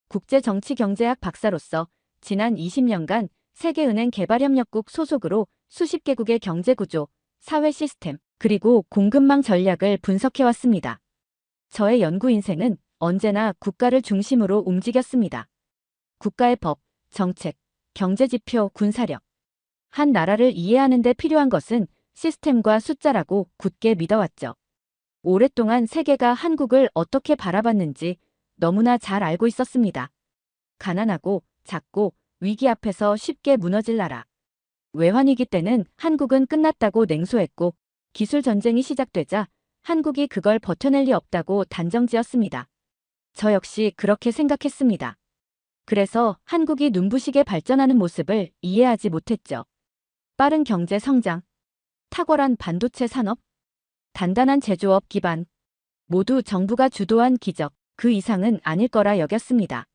국제정치경제학 박사로서 지난 20년간 세계은행 개발협력국 소속으로 수십 개국의 경제구조, 사회 시스템, 그리고 공급망 전략을 분석해왔습니다. 저의 연구 인생은 언제나 국가를 중심으로 움직였습니다. 국가의 법, 정책, 경제지표, 군사력. 한 나라를 이해하는 데 필요한 것은 시스템과 숫자라고 굳게 믿어왔죠. 오랫동안 세계가 한국을 어떻게 바라봤는지 너무나 잘 알고 있었습니다. 가난하고 작고 위기 앞에서 쉽게 무너질 나라. 외환위기 때는 한국은 끝났다고 냉소했고 기술 전쟁이 시작되자 한국이 그걸 버텨낼 리 없다고 단정지었습니다. 저 역시 그렇게 생각했습니다. 그래서 한국이 눈부시게 발전하는 모습을 이해하지 못했죠. 빠른 경제 성장, 탁월한 반도체 산업, 단단한 제조업 기반, 모두 정부가 주도한 기적, 그 이상은 아닐 거라 여겼습니다.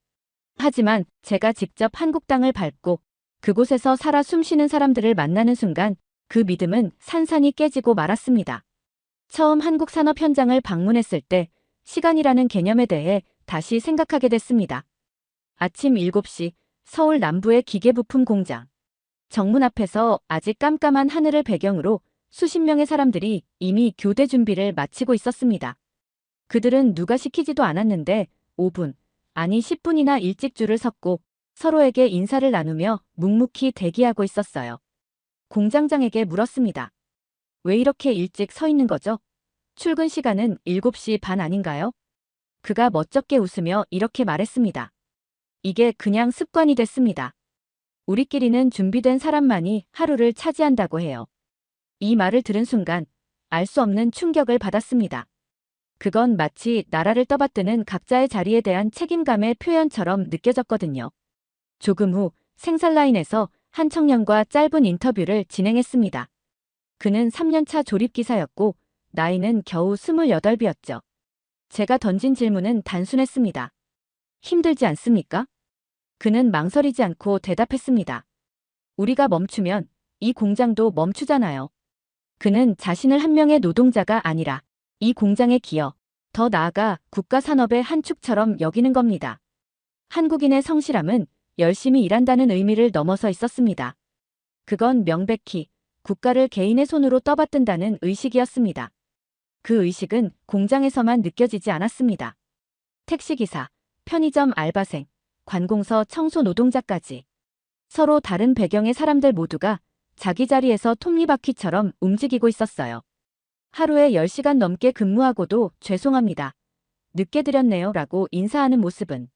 하지만 제가 직접 한국 땅을 밟고 그곳에서 살아 숨쉬는 사람들을 만나는 순간 그 믿음은 산산이 깨지고 말았습니다. 처음 한국 산업 현장을 방문했을 때 시간이라는 개념에 대해 다시 생각하게 됐습니다. 아침 7시 서울 남부의 기계부품 공장. 정문 앞에서 아직 깜깜한 하늘을 배경으로 수십 명의 사람들이 이미 교대 준비를 마치고 있었습니다. 그들은 누가 시키지도 않았는데 5분, 아니 10분이나 일찍 줄을 섰고 서로에게 인사를 나누며 묵묵히 대기하고 있었어요. 공장장에게 물었습니다. 왜 이렇게 일찍 서 있는 거죠? 출근 시간은 7시 반 아닌가요? 그가 멋쩍게 웃으며 이렇게 말했습니다. 이게 그냥 습관이 됐습니다. 우리끼리는 준비된 사람만이 하루를 차지한다고 해요. 이 말을 들은 순간 알 수 없는 충격을 받았습니다. 그건 마치 나라를 떠받드는 각자의 자리에 대한 책임감의 표현처럼 느껴졌거든요. 조금 후 생산라인에서 한 청년과 짧은 인터뷰를 진행했습니다. 그는 3년차 조립기사였고 나이는 겨우 28이었죠. 제가 던진 질문은 단순했습니다. 힘들지 않습니까? 그는 망설이지 않고 대답했습니다. 우리가 멈추면 이 공장도 멈추잖아요. 그는 자신을 한 명의 노동자가 아니라 이 공장의 기여, 더 나아가 국가 산업의 한 축처럼 여기는 겁니다. 한국인의 성실함은 열심히 일한다는 의미를 넘어서 있었습니다. 그건 명백히 국가를 개인의 손으로 떠받든다는 의식이었습니다. 그 의식은 공장에서만 느껴지지 않았습니다. 택시기사, 편의점 알바생, 관공서 청소 노동자까지 서로 다른 배경의 사람들 모두가 자기 자리에서 톱니바퀴처럼 움직이고 있었어요. 하루에 10시간 넘게 근무하고도 죄송합니다. 늦게 드렸네요 라고 인사하는 모습은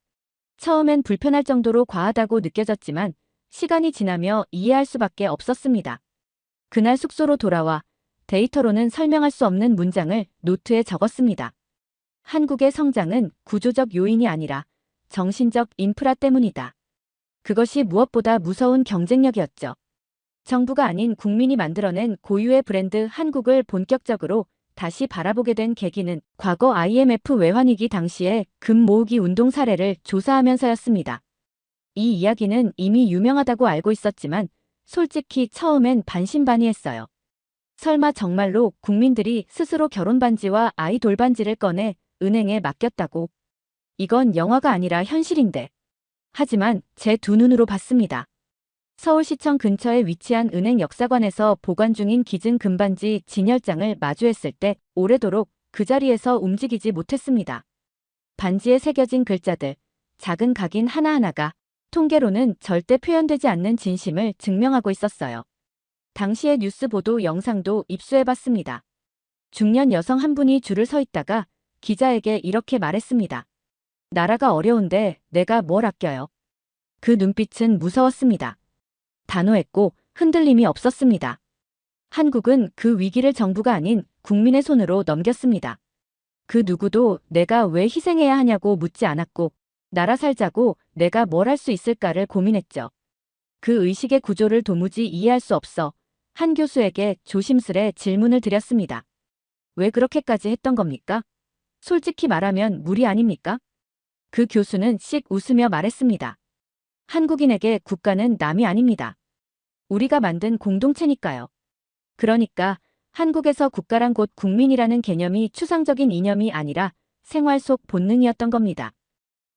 처음엔 불편할 정도로 과하다고 느껴졌지만 시간이 지나며 이해할 수밖에 없었습니다. 그날 숙소로 돌아와 데이터로는 설명할 수 없는 문장을 노트에 적었습니다. 한국의 성장은 구조적 요인이 아니라 정신적 인프라 때문이다. 그것이 무엇보다 무서운 경쟁력이었죠. 정부가 아닌 국민이 만들어낸 고유의 브랜드 한국을 본격적으로 다시 바라보게 된 계기는 과거 IMF 외환위기 당시의 금 모으기 운동 사례를 조사하면서였습니다. 이 이야기는 이미 유명하다고 알고 있었지만 솔직히 처음엔 반신반의했어요. 설마 정말로 국민들이 스스로 결혼 반지와 아이 돌반지를 꺼내 은행에 맡겼다고. 이건 영화가 아니라 현실인데. 하지만 제 두 눈으로 봤습니다. 서울시청 근처에 위치한 은행 역사관에서 보관 중인 기증 금반지 진열장을 마주했을 때 오래도록 그 자리에서 움직이지 못했습니다. 반지에 새겨진 글자들, 작은 각인 하나하나가 통계로는 절대 표현되지 않는 진심을 증명하고 있었어요. 당시의 뉴스 보도 영상도 입수해봤습니다. 중년 여성 한 분이 줄을 서 있다가 기자에게 이렇게 말했습니다. 나라가 어려운데 내가 뭘 아껴요. 그 눈빛은 무서웠습니다. 단호했고 흔들림이 없었습니다. 한국은 그 위기를 정부가 아닌 국민의 손으로 넘겼습니다. 그 누구도 내가 왜 희생해야 하냐고 묻지 않았고 나라 살자고 내가 뭘 할 수 있을까를 고민했죠. 그 의식의 구조를 도무지 이해할 수 없어 한 교수에게 조심스레 질문을 드렸습니다. 왜 그렇게까지 했던 겁니까? 솔직히 말하면 무리 아닙니까? 그 교수는 씩 웃으며 말했습니다. 한국인에게 국가는 남이 아닙니다. 우리가 만든 공동체니까요. 그러니까 한국에서 국가란 곧 국민이라는 개념이 추상적인 이념이 아니라 생활 속 본능이었던 겁니다.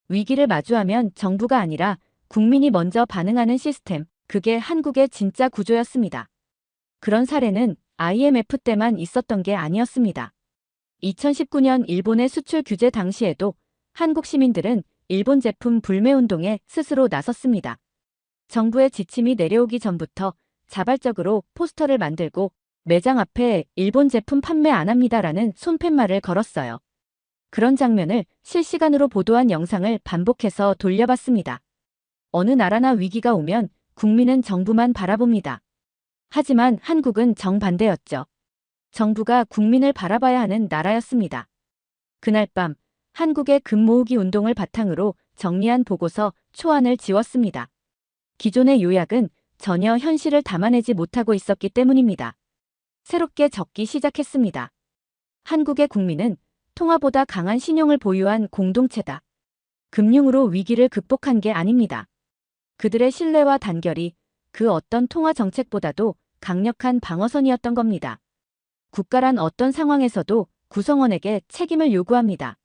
위기를 마주하면 정부가 아니라 국민이 먼저 반응하는 시스템, 그게 한국의 진짜 구조였습니다. 그런 사례는 IMF 때만 있었던 게 아니었습니다. 2019년 일본의 수출 규제 당시에도 한국 시민들은 일본 제품 불매 운동에 스스로 나섰습니다. 정부의 지침이 내려오기 전부터 자발적으로 포스터를 만들고 매장 앞에 일본 제품 판매 안 합니다라는 손팻말을 걸었어요. 그런 장면을 실시간으로 보도한 영상을 반복해서 돌려봤습니다. 어느 나라나 위기가 오면 국민은 정부만 바라봅니다. 하지만 한국은 정반대였죠. 정부가 국민을 바라봐야 하는 나라였습니다. 그날 밤 한국의 금 모으기 운동을 바탕으로 정리한 보고서 초안을 지웠습니다. 기존의 요약은 전혀 현실을 담아내지 못하고 있었기 때문입니다. 새롭게 적기 시작했습니다. 한국의 국민은 통화보다 강한 신용을 보유한 공동체다. 금융으로 위기를 극복한 게 아닙니다. 그들의 신뢰와 단결이 그 어떤 통화 정책보다도 강력한 방어선이었던 겁니다. 국가란 어떤 상황에서도 구성원에게 책임을 요구합니다.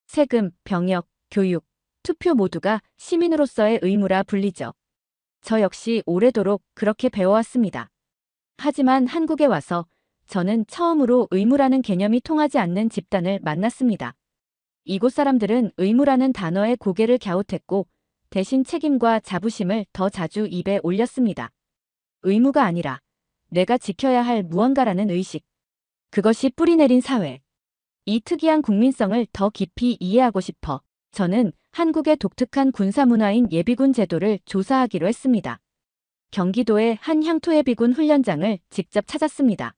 세금, 병역, 교육, 투표 모두가 시민으로서의 의무라 불리죠. 저 역시 오래도록 그렇게 배워왔습니다. 하지만 한국에 와서 저는 처음으로 의무라는 개념이 통하지 않는 집단을 만났습니다. 이곳 사람들은 의무라는 단어에 고개를 갸웃했고 대신 책임과 자부심을 더 자주 입에 올렸습니다. 의무가 아니라 내가 지켜야 할 무언가라는 의식. 그것이 뿌리내린 사회. 이 특이한 국민성을 더 깊이 이해하고 싶어 저는 한국의 독특한 군사문화인 예비군 제도를 조사하기로 했습니다. 경기도의 한 향토예비군 훈련장을 직접 찾았습니다.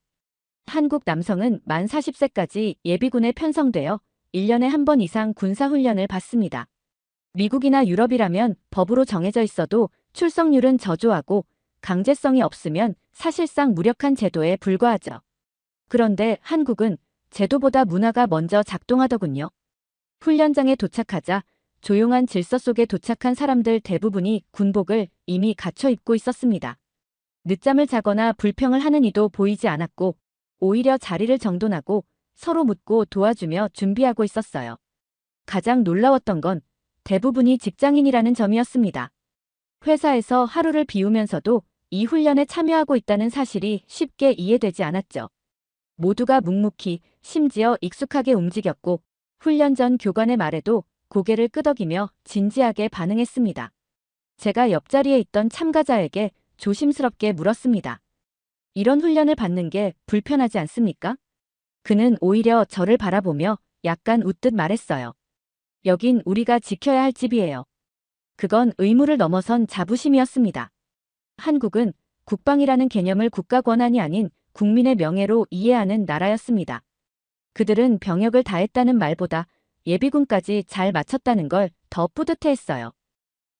한국 남성은 만 40세까지 예비군에 편성되어 1년에 한 번 이상 군사훈련을 받습니다. 미국이나 유럽이라면 법으로 정해져 있어도 출석률은 저조하고 강제성이 없으면 사실상 무력한 제도에 불과하죠. 그런데 한국은 제도보다 문화가 먼저 작동하더군요. 훈련장에 도착하자 조용한 질서 속에 도착한 사람들 대부분이 군복을 이미 갖춰 입고 있었습니다. 늦잠을 자거나 불평을 하는 이도 보이지 않았고 오히려 자리를 정돈하고 서로 묻고 도와주며 준비하고 있었어요. 가장 놀라웠던 건 대부분이 직장인이라는 점이었습니다. 회사에서 하루를 비우면서도 이 훈련에 참여하고 있다는 사실이 쉽게 이해되지 않았죠. 모두가 묵묵히 심지어 익숙하게 움직였고 훈련 전 교관의 말에도 고개를 끄덕이며 진지하게 반응했습니다. 제가 옆자리에 있던 참가자에게 조심스럽게 물었습니다. 이런 훈련을 받는 게 불편하지 않습니까? 그는 오히려 저를 바라보며 약간 웃듯 말했어요. 여긴 우리가 지켜야 할 집이에요. 그건 의무를 넘어선 자부심이었습니다. 한국은 국방이라는 개념을 국가 권한이 아닌 국민의 명예로 이해하는 나라였습니다. 그들은 병역을 다했다는 말보다 예비군까지 잘 마쳤다는 걸 더 뿌듯해했어요.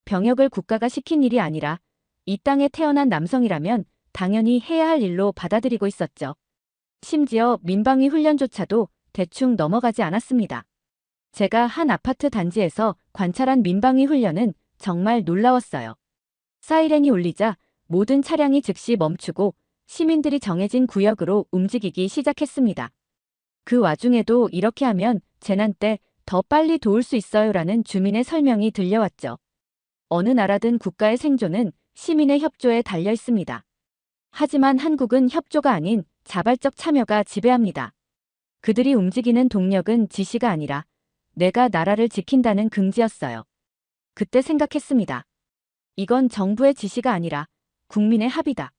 병역을 국가가 시킨 일이 아니라 이 땅에 태어난 남성이라면 당연히 해야 할 일로 받아들이고 있었죠. 심지어 민방위 훈련조차도 대충 넘어가지 않았습니다. 제가 한 아파트 단지에서 관찰한 민방위 훈련은 정말 놀라웠어요. 사이렌이 울리자 모든 차량이 즉시 멈추고 시민들이 정해진 구역으로 움직이기 시작했습니다. 그 와중에도 이렇게 하면 재난 때 더 빨리 도울 수 있어요라는 주민의 설명이 들려왔죠. 어느 나라든 국가의 생존은 시민의 협조에 달려 있습니다. 하지만 한국은 협조가 아닌 자발적 참여가 지배합니다. 그들이 움직이는 동력은 지시가 아니라 내가 나라를 지킨다는 긍지였어요. 그때 생각했습니다. 이건 정부의 지시가 아니라 국민의 합의다.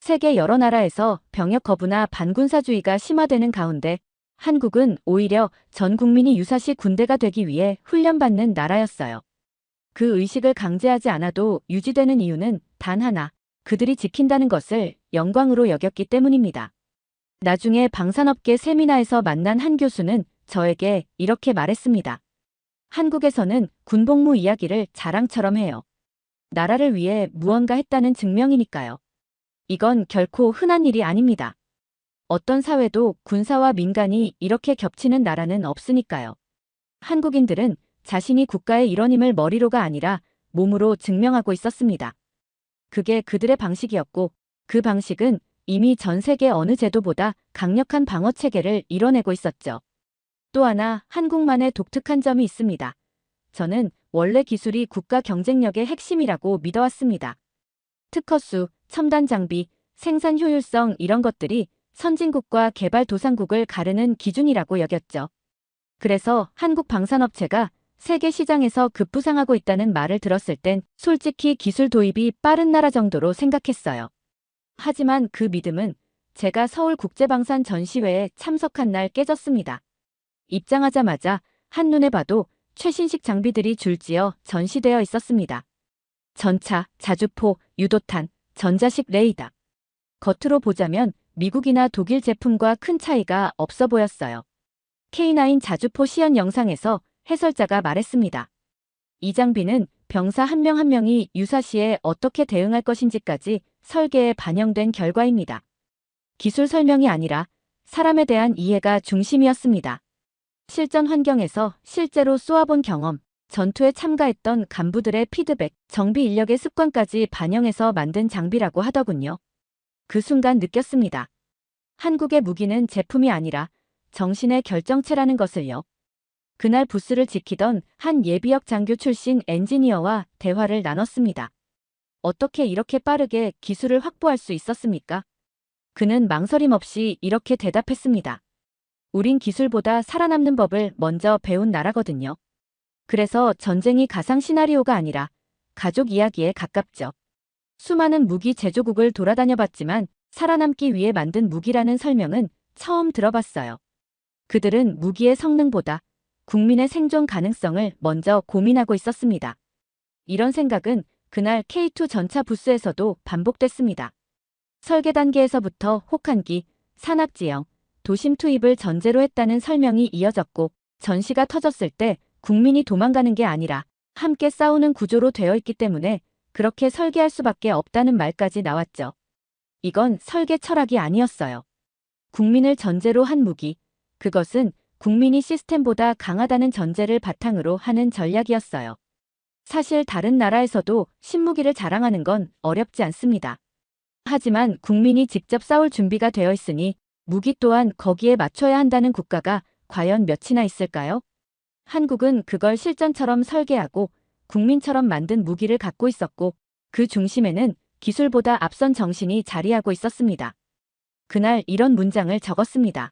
세계 여러 나라에서 병역 거부나 반군사주의가 심화되는 가운데 한국은 오히려 전 국민이 유사시 군대가 되기 위해 훈련받는 나라였어요. 그 의식을 강제하지 않아도 유지되는 이유는 단 하나, 그들이 지킨다는 것을 영광으로 여겼기 때문입니다. 나중에 방산업계 세미나에서 만난 한 교수는 저에게 이렇게 말했습니다. 한국에서는 군복무 이야기를 자랑처럼 해요. 나라를 위해 무언가 했다는 증명이니까요. 이건 결코 흔한 일이 아닙니다. 어떤 사회도 군사와 민간이 이렇게 겹치는 나라는 없으니까요. 한국인들은 자신이 국가의 일원임을 머리로가 아니라 몸으로 증명하고 있었습니다. 그게 그들의 방식이었고 그 방식은 이미 전 세계 어느 제도보다 강력한 방어 체계를 이뤄내고 있었죠. 또 하나 한국만의 독특한 점이 있습니다. 저는 원래 기술이 국가 경쟁력의 핵심이라고 믿어왔습니다. 특허수, 첨단 장비, 생산 효율성 이런 것들이 선진국과 개발도상국을 가르는 기준이라고 여겼죠. 그래서 한국 방산업체가 세계 시장에서 급부상하고 있다는 말을 들었을 땐 솔직히 기술 도입이 빠른 나라 정도로 생각했어요. 하지만 그 믿음은 제가 서울국제방산 전시회에 참석한 날 깨졌습니다. 입장하자마자 한눈에 봐도 최신식 장비들이 줄지어 전시되어 있었습니다. 전차, 자주포, 유도탄, 전자식 레이더. 겉으로 보자면 미국이나 독일 제품과 큰 차이가 없어 보였어요. K9 자주포 시연 영상에서 해설자가 말했습니다. 이 장비는 병사 한 명 한 명이 유사시에 어떻게 대응할 것인지까지 설계에 반영된 결과입니다. 기술 설명이 아니라 사람에 대한 이해가 중심이었습니다. 실전 환경에서 실제로 쏘아본 경험, 전투에 참가했던 간부들의 피드백, 정비 인력의 습관까지 반영해서 만든 장비라고 하더군요. 그 순간 느꼈습니다. 한국의 무기는 제품이 아니라 정신의 결정체라는 것을요. 그날 부스를 지키던 한 예비역 장교 출신 엔지니어와 대화를 나눴습니다. 어떻게 이렇게 빠르게 기술을 확보할 수 있었습니까? 그는 망설임 없이 이렇게 대답했습니다. 우린 기술보다 살아남는 법을 먼저 배운 나라거든요. 그래서 전쟁이 가상 시나리오가 아니라 가족 이야기에 가깝죠. 수많은 무기 제조국을 돌아다녀봤지만 살아남기 위해 만든 무기라는 설명은 처음 들어봤어요. 그들은 무기의 성능보다 국민의 생존 가능성을 먼저 고민하고 있었습니다. 이런 생각은 그날 K2 전차 부스에서도 반복됐습니다. 설계 단계에서부터 혹한기, 산악지형, 도심 투입을 전제로 했다는 설명이 이어졌고 전시가 터졌을 때 국민이 도망가는 게 아니라 함께 싸우는 구조로 되어 있기 때문에 그렇게 설계할 수밖에 없다는 말까지 나왔죠. 이건 설계 철학이 아니었어요. 국민을 전제로 한 무기, 그것은 국민이 시스템보다 강하다는 전제를 바탕으로 하는 전략이었어요. 사실 다른 나라에서도 신무기를 자랑하는 건 어렵지 않습니다. 하지만 국민이 직접 싸울 준비가 되어 있으니 무기 또한 거기에 맞춰야 한다는 국가가 과연 몇이나 있을까요? 한국은 그걸 실전처럼 설계하고 국민처럼 만든 무기를 갖고 있었고 그 중심에는 기술보다 앞선 정신이 자리하고 있었습니다. 그날 이런 문장을 적었습니다.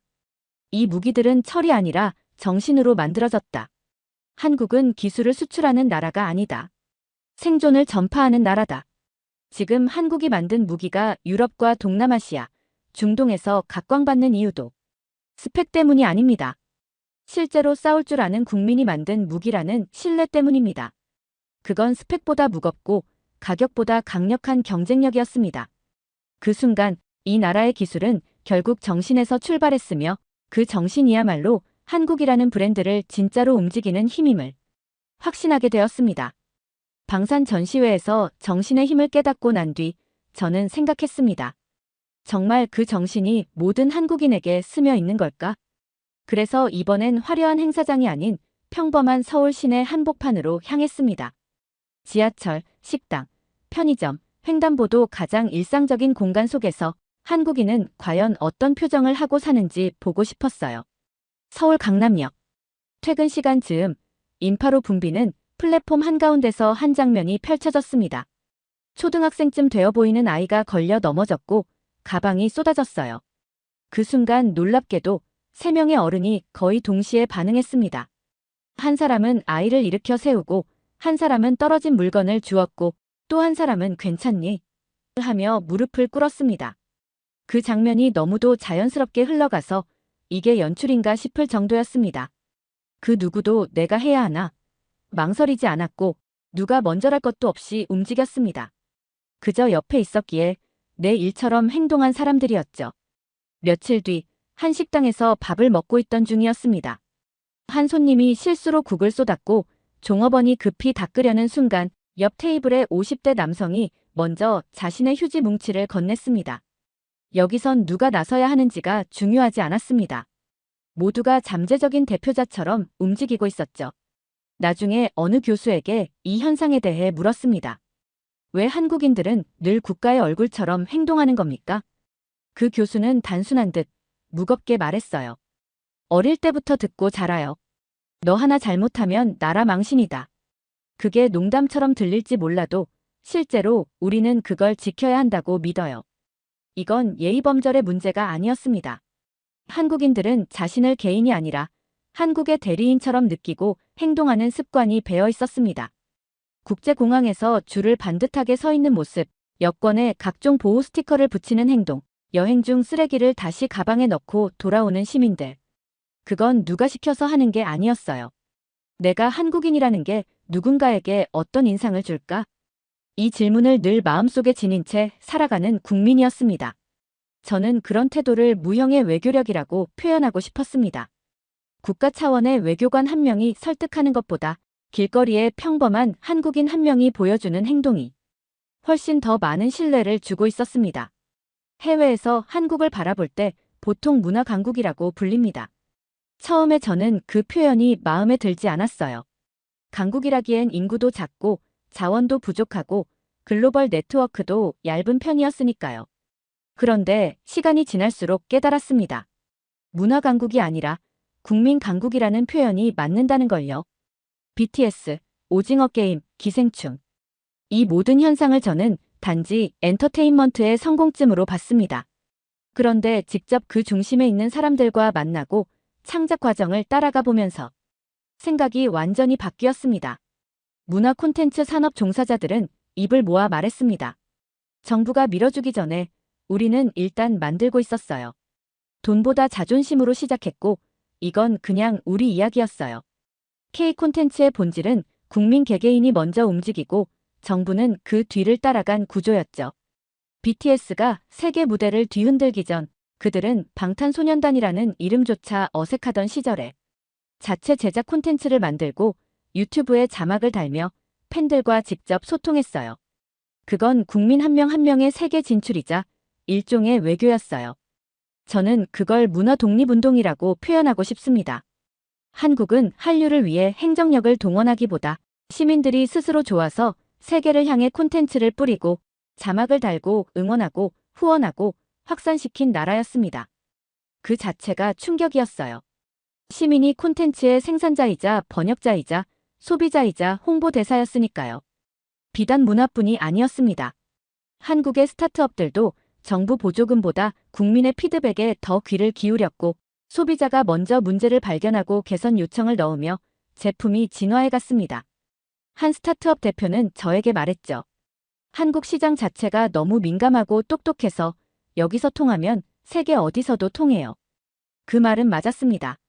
이 무기들은 철이 아니라 정신으로 만들어졌다. 한국은 기술을 수출하는 나라가 아니다. 생존을 전파하는 나라다. 지금 한국이 만든 무기가 유럽과 동남아시아, 중동에서 각광받는 이유도 스펙 때문이 아닙니다. 실제로 싸울 줄 아는 국민이 만든 무기라는 신뢰 때문입니다. 그건 스펙보다 무겁고 가격보다 강력한 경쟁력이었습니다. 그 순간 이 나라의 기술은 결국 정신에서 출발했으며 그 정신이야말로 한국이라는 브랜드를 진짜로 움직이는 힘임을 확신하게 되었습니다. 방산 전시회에서 정신의 힘을 깨닫고 난 뒤 저는 생각했습니다. 정말 그 정신이 모든 한국인에게 스며 있는 걸까? 그래서 이번엔 화려한 행사장이 아닌 평범한 서울 시내 한복판으로 향했습니다. 지하철, 식당, 편의점, 횡단보도 가장 일상적인 공간 속에서 한국인은 과연 어떤 표정을 하고 사는지 보고 싶었어요. 서울 강남역. 퇴근 시간 즈음, 인파로 붐비는 플랫폼 한가운데서 한 장면이 펼쳐졌습니다. 초등학생쯤 되어 보이는 아이가 걸려 넘어졌고 가방이 쏟아졌어요. 그 순간 놀랍게도 3명의 어른이 거의 동시에 반응했습니다. 한 사람은 아이를 일으켜 세우고 한 사람은 떨어진 물건을 주웠고 또 한 사람은 괜찮니? 하며 무릎을 꿇었습니다. 그 장면이 너무도 자연스럽게 흘러가서 이게 연출인가 싶을 정도였습니다. 그 누구도 내가 해야 하나? 망설이지 않았고 누가 먼저랄 것도 없이 움직였습니다. 그저 옆에 있었기에 내 일처럼 행동한 사람들이었죠. 며칠 뒤 한 식당에서 밥을 먹고 있던 중이었습니다. 한 손님이 실수로 국을 쏟았고 종업원이 급히 닦으려는 순간 옆 테이블의 50대 남성이 먼저 자신의 휴지 뭉치를 건넸습니다. 여기선 누가 나서야 하는지가 중요하지 않았습니다. 모두가 잠재적인 대표자처럼 움직이고 있었죠. 나중에 어느 교수에게 이 현상에 대해 물었습니다. 왜 한국인들은 늘 국가의 얼굴처럼 행동하는 겁니까? 그 교수는 단순한 듯 무겁게 말했어요. 어릴 때부터 듣고 자라요. 너 하나 잘못하면 나라 망신이다. 그게 농담처럼 들릴지 몰라도 실제로 우리는 그걸 지켜야 한다고 믿어요. 이건 예의범절의 문제가 아니었습니다. 한국인들은 자신을 개인이 아니라 한국의 대리인처럼 느끼고 행동하는 습관이 배어 있었습니다. 국제공항에서 줄을 반듯하게 서 있는 모습, 여권에 각종 보호 스티커를 붙이는 행동, 여행 중 쓰레기를 다시 가방에 넣고 돌아오는 시민들. 그건 누가 시켜서 하는 게 아니었어요. 내가 한국인이라는 게 누군가에게 어떤 인상을 줄까? 이 질문을 늘 마음속에 지닌 채 살아가는 국민이었습니다. 저는 그런 태도를 무형의 외교력이라고 표현하고 싶었습니다. 국가 차원의 외교관 한 명이 설득하는 것보다 길거리에 평범한 한국인 한 명이 보여주는 행동이 훨씬 더 많은 신뢰를 주고 있었습니다. 해외에서 한국을 바라볼 때 보통 문화 강국이라고 불립니다. 처음에 저는 그 표현이 마음에 들지 않았어요. 강국이라기엔 인구도 작고 자원도 부족하고 글로벌 네트워크도 얇은 편이었으니까요. 그런데 시간이 지날수록 깨달았습니다. 문화 강국이 아니라 국민 강국이라는 표현이 맞는다는 걸요. BTS, 오징어 게임, 기생충. 이 모든 현상을 저는 단지 엔터테인먼트의 성공쯤으로 봤습니다. 그런데 직접 그 중심에 있는 사람들과 만나고 창작 과정을 따라가 보면서 생각이 완전히 바뀌었습니다. 문화 콘텐츠 산업 종사자들은 입을 모아 말했습니다. 정부가 밀어주기 전에 우리는 일단 만들고 있었어요. 돈보다 자존심으로 시작했고 이건 그냥 우리 이야기였어요. K 콘텐츠의 본질은 국민 개개인이 먼저 움직이고 정부는 그 뒤를 따라간 구조였죠. BTS가 세계 무대를 뒤흔들기 전 그들은 방탄소년단이라는 이름조차 어색하던 시절에 자체 제작 콘텐츠를 만들고 유튜브에 자막을 달며 팬들과 직접 소통했어요. 그건 국민 한 명 한 명의 세계 진출이자 일종의 외교였어요. 저는 그걸 문화 독립운동이라고 표현하고 싶습니다. 한국은 한류를 위해 행정력을 동원하기보다 시민들이 스스로 좋아서 세계를 향해 콘텐츠를 뿌리고 자막을 달고 응원하고 후원하고 확산시킨 나라였습니다. 그 자체가 충격이었어요. 시민이 콘텐츠의 생산자이자 번역자이자 소비자이자 홍보대사였으니까요. 비단 문화뿐이 아니었습니다. 한국의 스타트업들도 정부 보조금보다 국민의 피드백에 더 귀를 기울였고 소비자가 먼저 문제를 발견하고 개선 요청을 넣으며 제품이 진화해 갔습니다. 한 스타트업 대표는 저에게 말했죠. 한국 시장 자체가 너무 민감하고 똑똑해서 여기서 통하면 세계 어디서도 통해요. 그 말은 맞았습니다.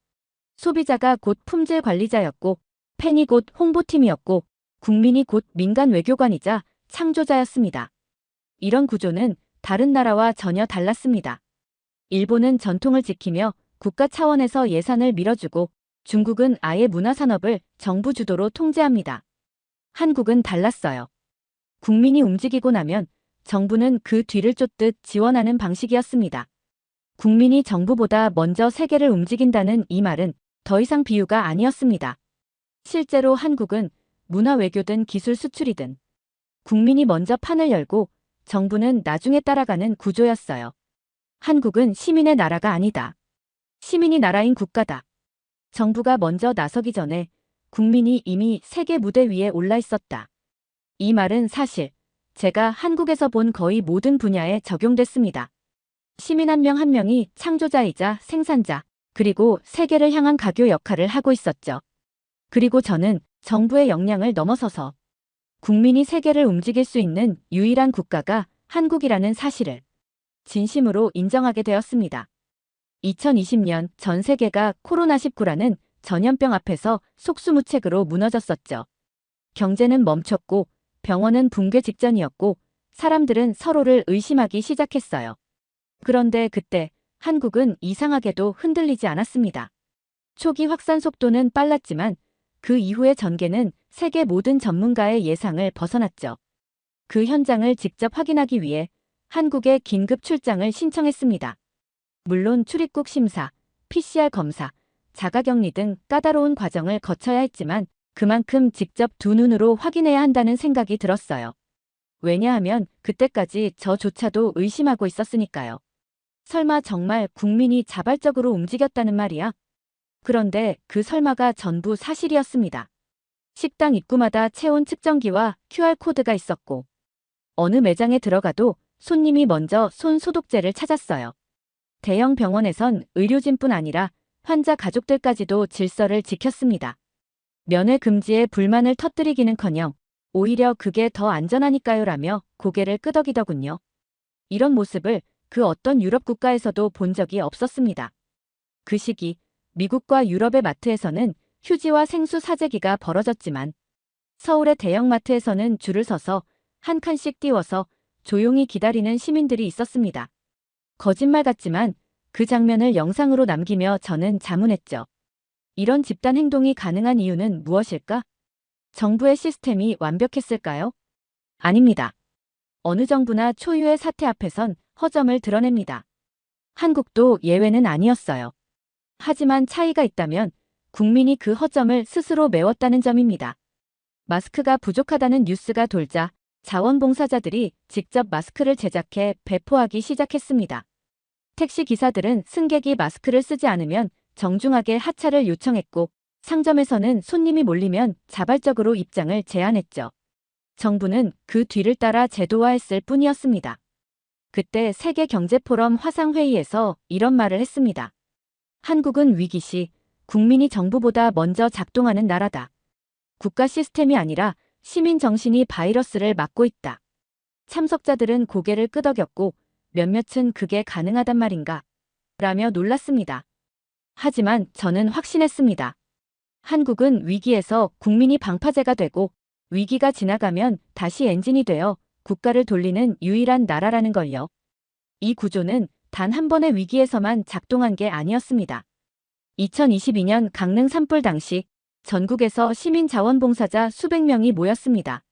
소비자가 곧 품질 관리자였고 팬이 곧 홍보팀이었고 국민이 곧 민간 외교관이자 창조자였습니다. 이런 구조는 다른 나라와 전혀 달랐습니다. 일본은 전통을 지키며 국가 차원에서 예산을 밀어주고 중국은 아예 문화산업을 정부 주도로 통제합니다. 한국은 달랐어요. 국민이 움직이고 나면 정부는 그 뒤를 쫓듯 지원하는 방식이었습니다. 국민이 정부보다 먼저 세계를 움직인다는 이 말은 더 이상 비유가 아니었습니다. 실제로 한국은 문화 외교든 기술 수출이든 국민이 먼저 판을 열고 정부는 나중에 따라가는 구조였어요. 한국은 시민의 나라가 아니다. 시민이 나라인 국가다. 정부가 먼저 나서기 전에 국민이 이미 세계 무대 위에 올라 있었다. 이 말은 사실 제가 한국에서 본 거의 모든 분야에 적용됐습니다. 시민 한 명 한 명이 창조자이자 생산자, 그리고 세계를 향한 가교 역할을 하고 있었죠. 그리고 저는 정부의 역량을 넘어서서 국민이 세계를 움직일 수 있는 유일한 국가가 한국이라는 사실을 진심으로 인정하게 되었습니다. 2020년 전 세계가 코로나19라는 전염병 앞에서 속수무책으로 무너졌었죠. 경제는 멈췄고 병원은 붕괴 직전이었고 사람들은 서로를 의심하기 시작했어요. 그런데 그때 한국은 이상하게도 흔들리지 않았습니다. 초기 확산 속도는 빨랐지만 그 이후의 전개는 세계 모든 전문가의 예상을 벗어났죠. 그 현장을 직접 확인하기 위해 한국에 긴급 출장을 신청했습니다. 물론 출입국 심사, PCR 검사, 자가격리 등 까다로운 과정을 거쳐야 했지만 그만큼 직접 두 눈으로 확인해야 한다는 생각이 들었어요. 왜냐하면 그때까지 저조차도 의심하고 있었으니까요. 설마 정말 국민이 자발적으로 움직였다는 말이야? 그런데 그 설마가 전부 사실이었습니다. 식당 입구마다 체온 측정기와 QR코드가 있었고 어느 매장에 들어가도 손님이 먼저 손 소독제를 찾았어요. 대형 병원에선 의료진뿐 아니라 환자 가족들까지도 질서를 지켰습니다. 면회 금지에 불만을 터뜨리기는커녕 오히려 그게 더 안전하니까요라며 고개를 끄덕이더군요. 이런 모습을 그 어떤 유럽 국가에서도 본 적이 없었습니다. 그 시기 미국과 유럽의 마트에서는 휴지와 생수 사재기가 벌어졌지만 서울의 대형마트에서는 줄을 서서 한 칸씩 띄워서 조용히 기다리는 시민들이 있었습니다. 거짓말 같지만 그 장면을 영상으로 남기며 저는 자문했죠. 이런 집단 행동이 가능한 이유는 무엇일까? 정부의 시스템이 완벽했을까요? 아닙니다. 어느 정부나 초유의 사태 앞에선 허점을 드러냅니다. 한국도 예외는 아니었어요. 하지만 차이가 있다면 국민이 그 허점을 스스로 메웠다는 점입니다. 마스크가 부족하다는 뉴스가 돌자 자원봉사자들이 직접 마스크를 제작해 배포하기 시작했습니다. 택시 기사들은 승객이 마스크를 쓰지 않으면 정중하게 하차를 요청했고 상점에서는 손님이 몰리면 자발적으로 입장을 제한했죠. 정부는 그 뒤를 따라 제도화했을 뿐이었습니다. 그때 세계경제포럼 화상회의에서 이런 말을 했습니다. 한국은 위기 시 국민이 정부보다 먼저 작동하는 나라다. 국가 시스템이 아니라 시민 정신이 바이러스를 막고 있다. 참석자들은 고개를 끄덕였고 몇몇은 그게 가능하단 말인가? 라며 놀랐습니다. 하지만 저는 확신했습니다. 한국은 위기에서 국민이 방파제가 되고 위기가 지나가면 다시 엔진이 되어 국가를 돌리는 유일한 나라라는 걸요. 이 구조는 단 한 번의 위기에서만 작동한 게 아니었습니다. 2022년 강릉 산불 당시 전국에서 시민자원봉사자 수백 명이 모였습니다.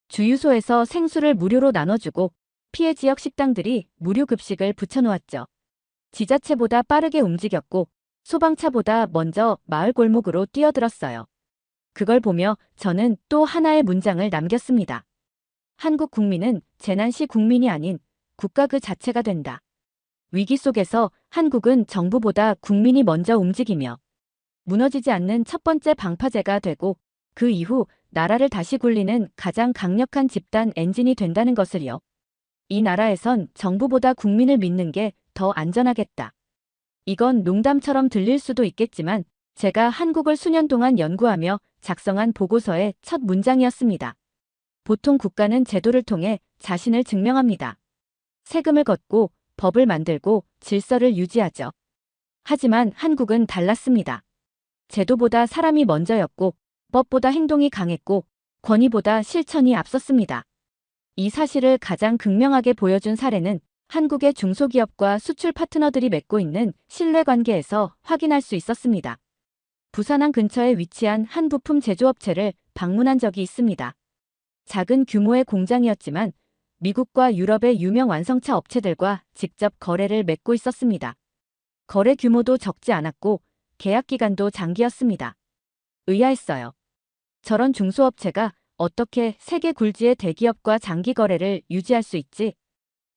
주유소에서 생수를 무료로 나눠주고 피해 지역 식당들이 무료 급식을 붙여놓았죠. 지자체보다 빠르게 움직였고 소방차보다 먼저 마을 골목으로 뛰어들었어요. 그걸 보며 저는 또 하나의 문장을 남겼습니다. 한국 국민은 재난 시 국민이 아닌 국가 그 자체가 된다. 위기 속에서 한국은 정부보다 국민이 먼저 움직이며 무너지지 않는 첫 번째 방파제가 되고 그 이후 나라를 다시 굴리는 가장 강력한 집단 엔진이 된다는 것을요. 이 나라에선 정부보다 국민을 믿는 게 더 안전하겠다. 이건 농담처럼 들릴 수도 있겠지만 제가 한국을 수년 동안 연구하며 작성한 보고서의 첫 문장이었습니다. 보통 국가는 제도를 통해 자신을 증명합니다. 세금을 걷고 법을 만들고 질서를 유지하죠. 하지만 한국은 달랐습니다. 제도보다 사람이 먼저였고 법보다 행동이 강했고 권위보다 실천이 앞섰습니다. 이 사실을 가장 극명하게 보여준 사례는 한국의 중소기업과 수출 파트너들이 맺고 있는 신뢰관계에서 확인할 수 있었습니다. 부산항 근처에 위치한 한 부품 제조업체를 방문한 적이 있습니다. 작은 규모의 공장이었지만 미국과 유럽의 유명 완성차 업체들과 직접 거래를 맺고 있었습니다. 거래 규모도 적지 않았고 계약 기간도 장기였습니다. 의아했어요. 저런 중소업체가 어떻게 세계 굴지의 대기업과 장기 거래를 유지할 수 있지?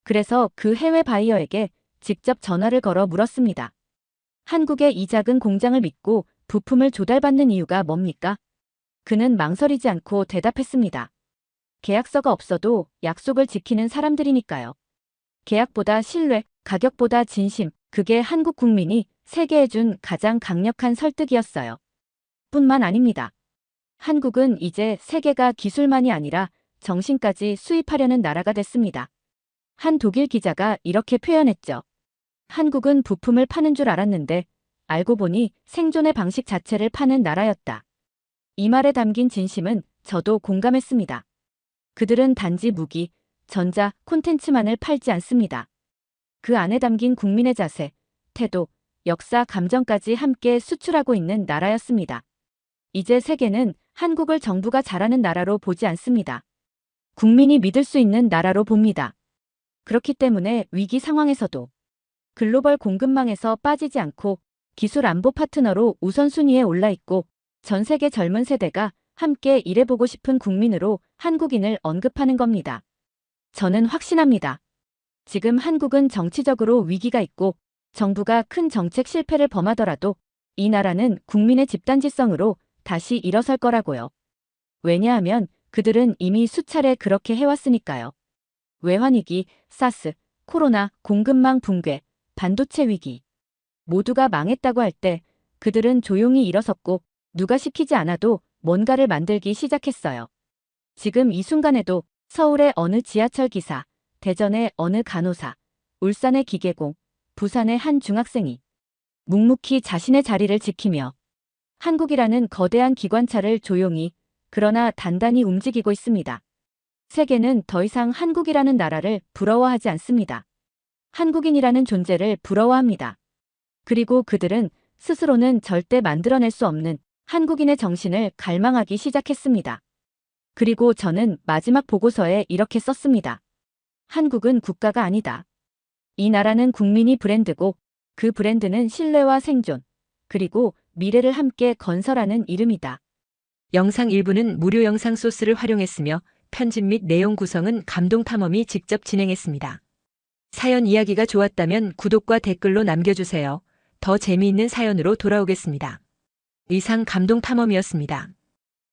그래서 그 해외 바이어에게 직접 전화를 걸어 물었습니다. 한국의 이 작은 공장을 믿고 부품을 조달받는 이유가 뭡니까? 그는 망설이지 않고 대답했습니다. 계약서가 없어도 약속을 지키는 사람들이니까요. 계약보다 신뢰, 가격보다 진심, 그게 한국 국민이 세계에 준 가장 강력한 설득이었어요. 뿐만 아닙니다. 한국은 이제 세계가 기술만이 아니라 정신까지 수입하려는 나라가 됐습니다. 한 독일 기자가 이렇게 표현했죠. 한국은 부품을 파는 줄 알았는데 알고 보니 생존의 방식 자체를 파는 나라였다. 이 말에 담긴 진심은 저도 공감했습니다. 그들은 단지 무기, 전자, 콘텐츠만을 팔지 않습니다. 그 안에 담긴 국민의 자세, 태도, 역사, 감정까지 함께 수출하고 있는 나라였습니다. 이제 세계는 한국을 정부가 잘하는 나라로 보지 않습니다. 국민이 믿을 수 있는 나라로 봅니다. 그렇기 때문에 위기 상황에서도 글로벌 공급망에서 빠지지 않고 기술 안보 파트너로 우선순위에 올라 있고 전 세계 젊은 세대가 함께 일해보고 싶은 국민으로 한국인을 언급하는 겁니다. 저는 확신합니다. 지금 한국은 정치적으로 위기가 있고 정부가 큰 정책 실패를 범하더라도 이 나라는 국민의 집단지성으로 다시 일어설 거라고요. 왜냐하면 그들은 이미 수차례 그렇게 해왔으니까요. 외환위기, 사스, 코로나, 공급망 붕괴, 반도체 위기. 모두가 망했다고 할 때 그들은 조용히 일어섰고 누가 시키지 않아도 뭔가를 만들기 시작했어요. 지금 이 순간에도 서울의 어느 지하철 기사, 대전의 어느 간호사, 울산의 기계공, 부산의 한 중학생이 묵묵히 자신의 자리를 지키며 한국이라는 거대한 기관차를 조용히 그러나 단단히 움직이고 있습니다. 세계는 더 이상 한국이라는 나라를 부러워하지 않습니다. 한국인이라는 존재를 부러워합니다. 그리고 그들은 스스로는 절대 만들어낼 수 없는 한국인의 정신을 갈망하기 시작했습니다. 그리고 저는 마지막 보고서에 이렇게 썼습니다. 한국은 국가가 아니다. 이 나라는 국민이 브랜드고 그 브랜드는 신뢰와 생존, 그리고 미래를 함께 건설하는 이름이다. 영상 일부는 무료 영상 소스를 활용했으며 편집 및 내용 구성은 감동탐험이 직접 진행했습니다. 사연 이야기가 좋았다면 구독과 댓글로 남겨주세요. 더 재미있는 사연으로 돌아오겠습니다. 이상 감동탐험이었습니다.